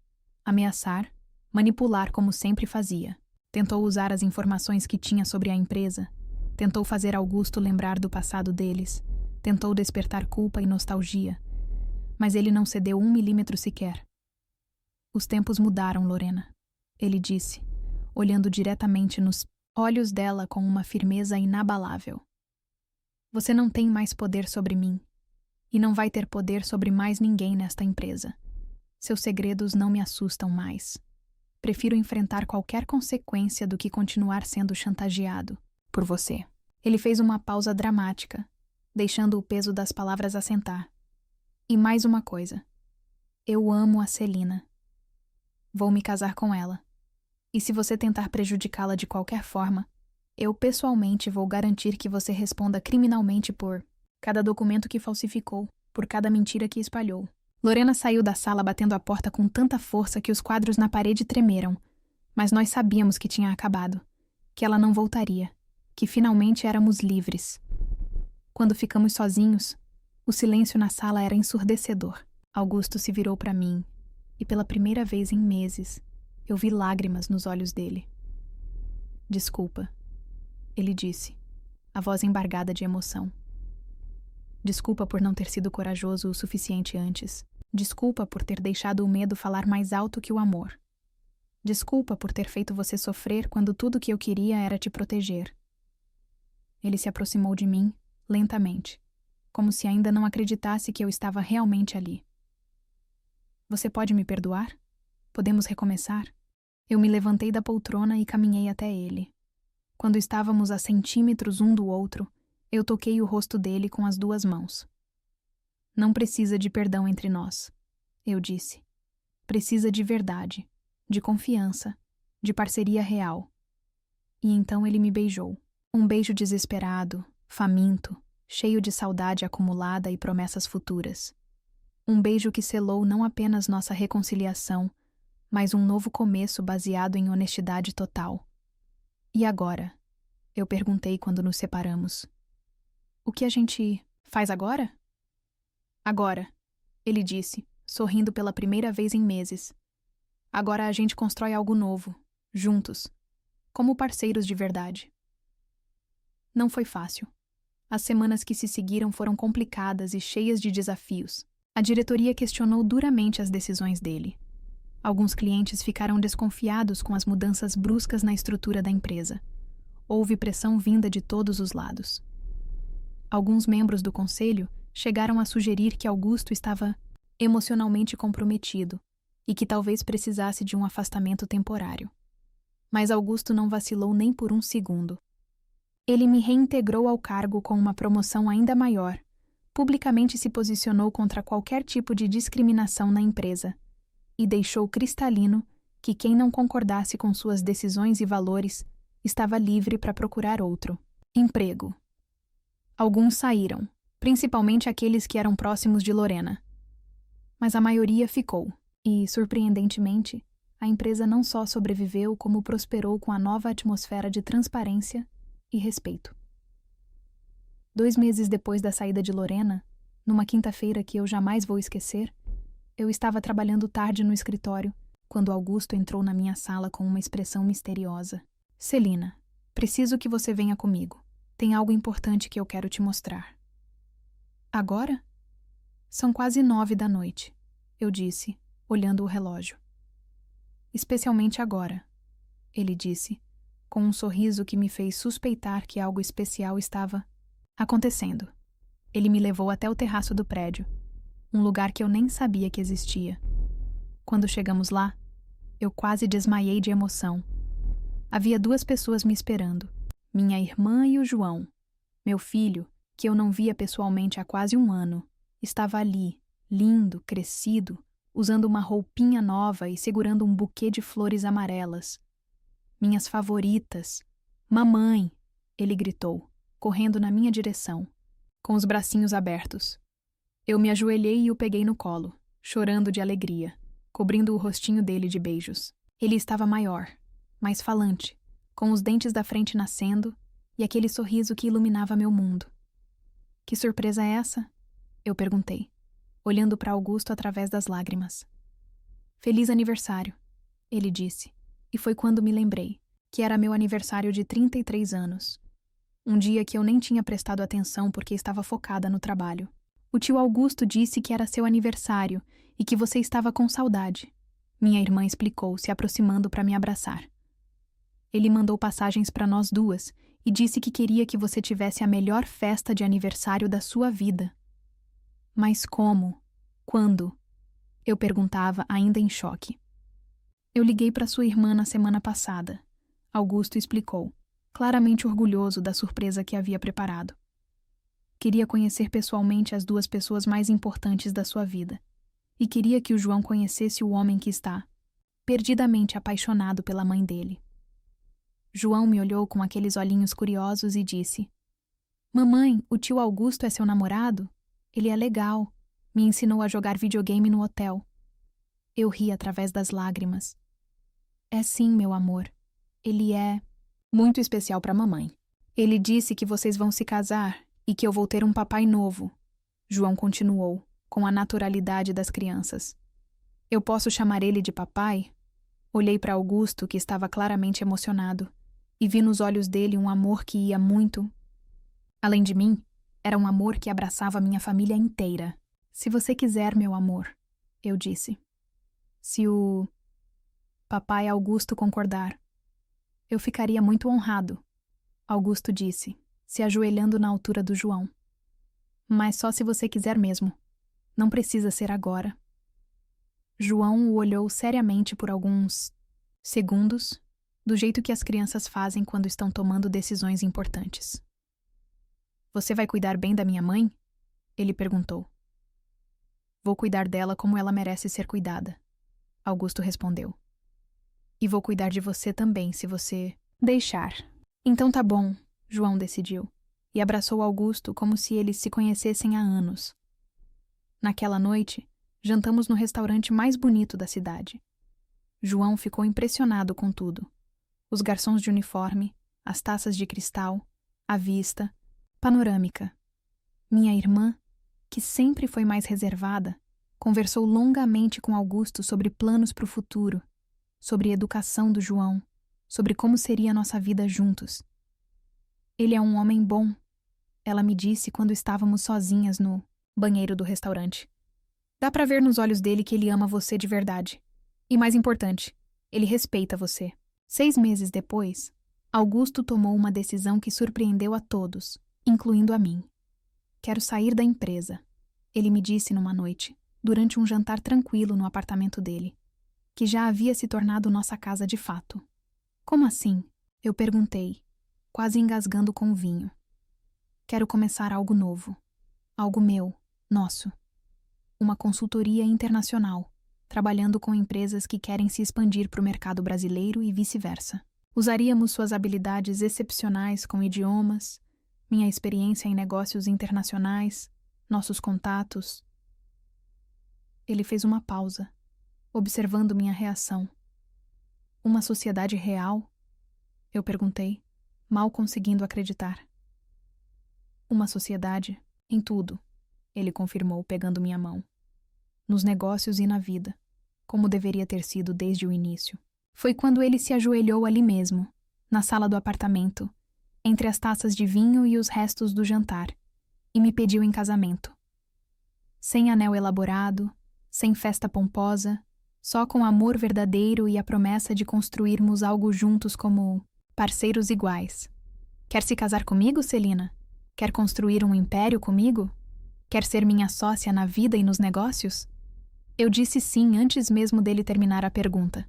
ameaçar, manipular como sempre fazia. Tentou usar as informações que tinha sobre a empresa. Tentou fazer Augusto lembrar do passado deles. Tentou despertar culpa e nostalgia. Mas ele não cedeu 1 milímetro sequer. Os tempos mudaram, Lorena, ele disse, olhando diretamente nos olhos dela com uma firmeza inabalável. Você não tem mais poder sobre mim. E não vai ter poder sobre mais ninguém nesta empresa. Seus segredos não me assustam mais. Prefiro enfrentar qualquer consequência do que continuar sendo chantageado por você. Ele fez uma pausa dramática, deixando o peso das palavras assentar. E mais uma coisa. Eu amo a Celina. Vou me casar com ela. E se você tentar prejudicá-la de qualquer forma, eu pessoalmente vou garantir que você responda criminalmente por cada documento que falsificou, por cada mentira que espalhou. Lorena saiu da sala batendo a porta com tanta força que os quadros na parede tremeram, mas nós sabíamos que tinha acabado, que ela não voltaria, que finalmente éramos livres. Quando ficamos sozinhos, o silêncio na sala era ensurdecedor. Augusto se virou para mim, e pela primeira vez em meses, eu vi lágrimas nos olhos dele. Desculpa, ele disse, a voz embargada de emoção. Desculpa por não ter sido corajoso o suficiente antes. Desculpa por ter deixado o medo falar mais alto que o amor. Desculpa por ter feito você sofrer quando tudo que eu queria era te proteger. Ele se aproximou de mim, lentamente, como se ainda não acreditasse que eu estava realmente ali. Você pode me perdoar? Podemos recomeçar? Eu me levantei da poltrona e caminhei até ele. Quando estávamos a centímetros um do outro, eu toquei o rosto dele com as 2 mãos. Não precisa de perdão entre nós, eu disse. Precisa de verdade, de confiança, de parceria real. E então ele me beijou. Um beijo desesperado, faminto, cheio de saudade acumulada e promessas futuras. Um beijo que selou não apenas nossa reconciliação, mas um novo começo baseado em honestidade total. E agora? Eu perguntei quando nos separamos. O que a gente faz agora? Agora, ele disse, sorrindo pela primeira vez em meses. Agora a gente constrói algo novo, juntos, como parceiros de verdade. Não foi fácil. As semanas que se seguiram foram complicadas e cheias de desafios. A diretoria questionou duramente as decisões dele. Alguns clientes ficaram desconfiados com as mudanças bruscas na estrutura da empresa. Houve pressão vinda de todos os lados. Alguns membros do conselho chegaram a sugerir que Augusto estava emocionalmente comprometido e que talvez precisasse de um afastamento temporário. Mas Augusto não vacilou nem por um segundo. Ele me reintegrou ao cargo com uma promoção ainda maior, publicamente se posicionou contra qualquer tipo de discriminação na empresa e deixou cristalino que quem não concordasse com suas decisões e valores estava livre para procurar outro emprego. Alguns saíram, principalmente aqueles que eram próximos de Lorena. Mas a maioria ficou, e, surpreendentemente, a empresa não só sobreviveu como prosperou com a nova atmosfera de transparência e respeito. 2 meses depois da saída de Lorena, numa quinta-feira que eu jamais vou esquecer, eu estava trabalhando tarde no escritório, quando Augusto entrou na minha sala com uma expressão misteriosa. Celina, preciso que você venha comigo. Tem algo importante que eu quero te mostrar. Agora? São quase 9 da noite, eu disse, olhando o relógio. Especialmente agora, ele disse, com um sorriso que me fez suspeitar que algo especial estava acontecendo. Ele me levou até o terraço do prédio, um lugar que eu nem sabia que existia. Quando chegamos lá, eu quase desmaiei de emoção. Havia 2 pessoas me esperando, minha irmã e o João. Meu filho, que eu não via pessoalmente há quase 1 ano, estava ali, lindo, crescido, usando uma roupinha nova e segurando um buquê de flores amarelas. Minhas favoritas. Mamãe! Ele gritou, correndo na minha direção, com os bracinhos abertos. Eu me ajoelhei e o peguei no colo, chorando de alegria, cobrindo o rostinho dele de beijos. Ele estava maior, mais falante, com os dentes da frente nascendo e aquele sorriso que iluminava meu mundo. Que surpresa é essa? Eu perguntei, olhando para Augusto através das lágrimas. Feliz aniversário, ele disse, e foi quando me lembrei que era meu aniversário de 33 anos. Um dia que eu nem tinha prestado atenção porque estava focada no trabalho. O tio Augusto disse que era seu aniversário e que você estava com saudade. Minha irmã explicou, se aproximando para me abraçar. Ele mandou passagens para nós 2 e disse que queria que você tivesse a melhor festa de aniversário da sua vida. Mas como? Quando? Eu perguntava, ainda em choque. Eu liguei para sua irmã na semana passada. Augusto explicou, claramente orgulhoso da surpresa que havia preparado. Queria conhecer pessoalmente as 2 pessoas mais importantes da sua vida. E queria que o João conhecesse o homem que está perdidamente apaixonado pela mãe dele. João me olhou com aqueles olhinhos curiosos e disse: Mamãe, o tio Augusto é seu namorado? Ele é legal. Me ensinou a jogar videogame no hotel. Eu ri através das lágrimas. É sim, meu amor. Ele é muito especial para mamãe. Ele disse que vocês vão se casar e que eu vou ter um papai novo. João continuou, com a naturalidade das crianças. Eu posso chamar ele de papai? Olhei para Augusto, que estava claramente emocionado, e vi nos olhos dele um amor que ia muito. Além de mim, era um amor que abraçava minha família inteira. Se você quiser, meu amor, eu disse. Se o papai Augusto concordar, eu ficaria muito honrado, Augusto disse, se ajoelhando na altura do João. Mas só se você quiser mesmo. Não precisa ser agora. João o olhou seriamente por alguns segundos, do jeito que as crianças fazem quando estão tomando decisões importantes. Você vai cuidar bem da minha mãe? Ele perguntou. Vou cuidar dela como ela merece ser cuidada, Augusto respondeu. E vou cuidar de você também, se você deixar. Então tá bom, João decidiu, e abraçou Augusto como se eles se conhecessem há anos. Naquela noite, jantamos no restaurante mais bonito da cidade. João ficou impressionado com tudo. Os garçons de uniforme, as taças de cristal, a vista, panorâmica. Minha irmã, que sempre foi mais reservada, conversou longamente com Augusto sobre planos para o futuro, sobre a educação do João, sobre como seria a nossa vida juntos. Ele é um homem bom, ela me disse quando estávamos sozinhas no banheiro do restaurante. Dá para ver nos olhos dele que ele ama você de verdade. E mais importante, ele respeita você. 6 meses depois, Augusto tomou uma decisão que surpreendeu a todos, incluindo a mim. Quero sair da empresa, ele me disse numa noite, durante um jantar tranquilo no apartamento dele, que já havia se tornado nossa casa de fato. Como assim? Eu perguntei, quase engasgando com o vinho. Quero começar algo novo. Algo meu, nosso. Uma consultoria internacional, trabalhando com empresas que querem se expandir para o mercado brasileiro e vice-versa. Usaríamos suas habilidades excepcionais com idiomas, minha experiência em negócios internacionais, nossos contatos. Ele fez uma pausa, observando minha reação. Uma sociedade real? Eu perguntei, mal conseguindo acreditar. Uma sociedade, em tudo, ele confirmou, pegando minha mão. Nos negócios e na vida, como deveria ter sido desde o início. Foi quando ele se ajoelhou ali mesmo, na sala do apartamento, entre as taças de vinho e os restos do jantar, e me pediu em casamento. Sem anel elaborado, sem festa pomposa, só com amor verdadeiro e a promessa de construirmos algo juntos como parceiros iguais. Quer se casar comigo, Celina? Quer construir um império comigo? Quer ser minha sócia na vida e nos negócios? Eu disse sim antes mesmo dele terminar a pergunta.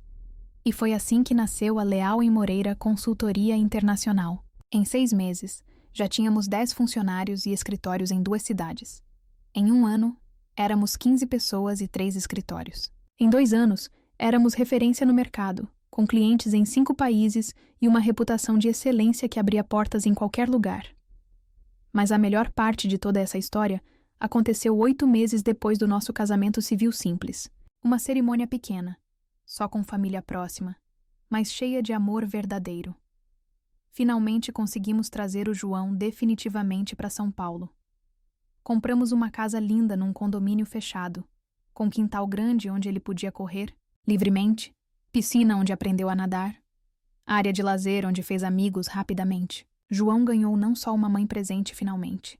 E foi assim que nasceu a Leal & Moreira Consultoria Internacional. Em 6 meses, já tínhamos 10 funcionários e escritórios em 2 cidades. Em 1 ano, éramos 15 pessoas e 3 escritórios. Em 2 anos, éramos referência no mercado, com clientes em 5 países e uma reputação de excelência que abria portas em qualquer lugar. Mas a melhor parte de toda essa história aconteceu 8 meses depois do nosso casamento civil simples. Uma cerimônia pequena, só com família próxima, mas cheia de amor verdadeiro. Finalmente conseguimos trazer o João definitivamente para São Paulo. Compramos uma casa linda num condomínio fechado, com quintal grande onde ele podia correr livremente, piscina onde aprendeu a nadar, área de lazer onde fez amigos rapidamente. João ganhou não só uma mãe presente finalmente,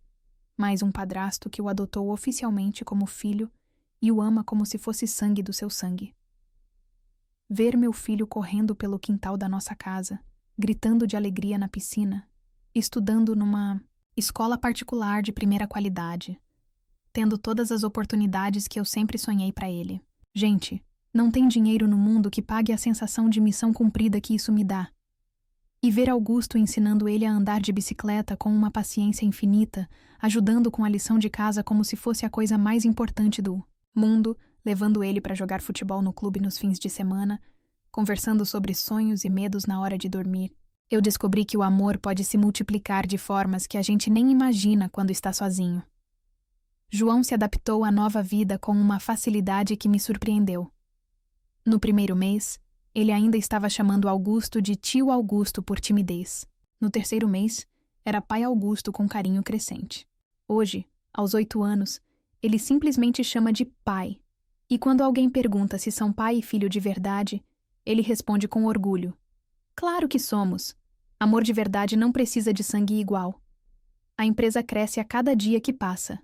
mas um padrasto que o adotou oficialmente como filho e o ama como se fosse sangue do seu sangue. Ver meu filho correndo pelo quintal da nossa casa, gritando de alegria na piscina, estudando numa escola particular de primeira qualidade, tendo todas as oportunidades que eu sempre sonhei para ele. Gente, não tem dinheiro no mundo que pague a sensação de missão cumprida que isso me dá. E ver Augusto ensinando ele a andar de bicicleta com uma paciência infinita, ajudando com a lição de casa como se fosse a coisa mais importante do mundo, levando ele para jogar futebol no clube nos fins de semana, conversando sobre sonhos e medos na hora de dormir. Eu descobri que o amor pode se multiplicar de formas que a gente nem imagina quando está sozinho. João se adaptou à nova vida com uma facilidade que me surpreendeu. No primeiro mês, ele ainda estava chamando Augusto de tio Augusto por timidez. No terceiro mês, era pai Augusto com carinho crescente. Hoje, aos 8 anos, ele simplesmente chama de pai. E quando alguém pergunta se são pai e filho de verdade, ele responde com orgulho: claro que somos. Amor de verdade não precisa de sangue igual. A empresa cresce a cada dia que passa.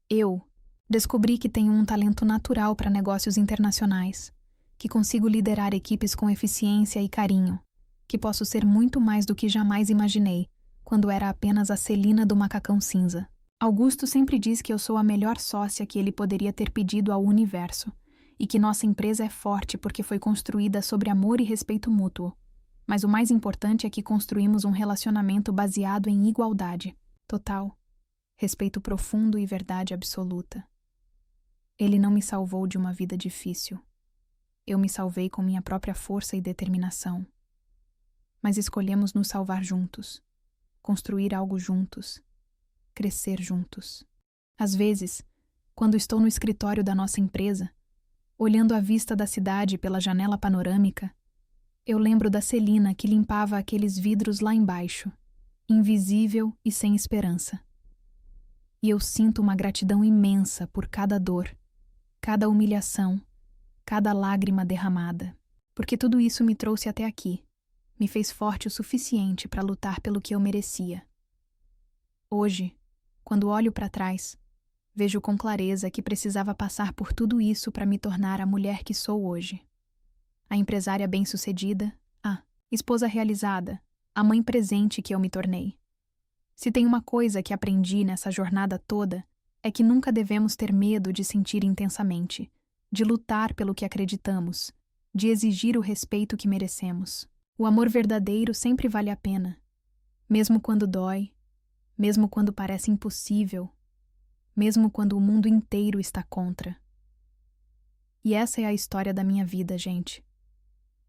Eu descobri que tenho um talento natural para negócios internacionais, que consigo liderar equipes com eficiência e carinho, que posso ser muito mais do que jamais imaginei, quando era apenas a Celina do macacão cinza. Augusto sempre diz que eu sou a melhor sócia que ele poderia ter pedido ao universo, e que nossa empresa é forte porque foi construída sobre amor e respeito mútuo. Mas o mais importante é que construímos um relacionamento baseado em igualdade, total, respeito profundo e verdade absoluta. Ele não me salvou de uma vida difícil. Eu me salvei com minha própria força e determinação. Mas escolhemos nos salvar juntos, construir algo juntos, crescer juntos. Às vezes, quando estou no escritório da nossa empresa, olhando a vista da cidade pela janela panorâmica, Eu lembro da Celina que limpava aqueles vidros lá embaixo, invisível e sem esperança. E eu sinto uma gratidão imensa por cada dor, cada humilhação, cada lágrima derramada, porque tudo isso me trouxe até aqui, me fez forte o suficiente para lutar pelo que eu merecia. Hoje, quando olho para trás, vejo com clareza que precisava passar por tudo isso para me tornar a mulher que sou hoje. A empresária bem-sucedida, a esposa realizada, a mãe presente que eu me tornei. Se tem uma coisa que aprendi nessa jornada toda, é que nunca devemos ter medo de sentir intensamente, de lutar pelo que acreditamos, de exigir o respeito que merecemos. O amor verdadeiro sempre vale a pena, mesmo quando dói, mesmo quando parece impossível, mesmo quando o mundo inteiro está contra. E essa é a história da minha vida, gente.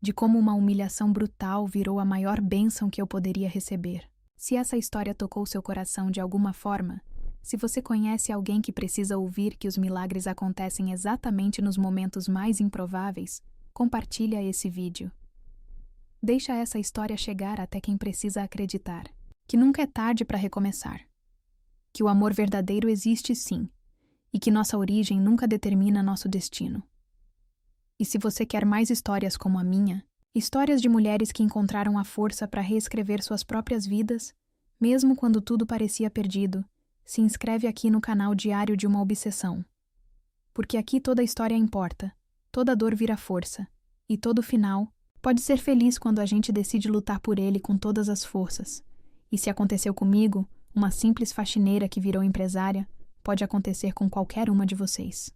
De como uma humilhação brutal virou a maior bênção que eu poderia receber. Se essa história tocou seu coração de alguma forma, se você conhece alguém que precisa ouvir que os milagres acontecem exatamente nos momentos mais improváveis, compartilha esse vídeo. Deixa essa história chegar até quem precisa acreditar, que nunca é tarde para recomeçar, que o amor verdadeiro existe sim, e que nossa origem nunca determina nosso destino. E se você quer mais histórias como a minha, histórias de mulheres que encontraram a força para reescrever suas próprias vidas, mesmo quando tudo parecia perdido, se inscreve aqui no canal Diário de uma Obsessão. Porque aqui toda história importa, toda dor vira força, e todo final pode ser feliz quando a gente decide lutar por ele com todas as forças. E se aconteceu comigo, uma simples faxineira que virou empresária, pode acontecer com qualquer uma de vocês.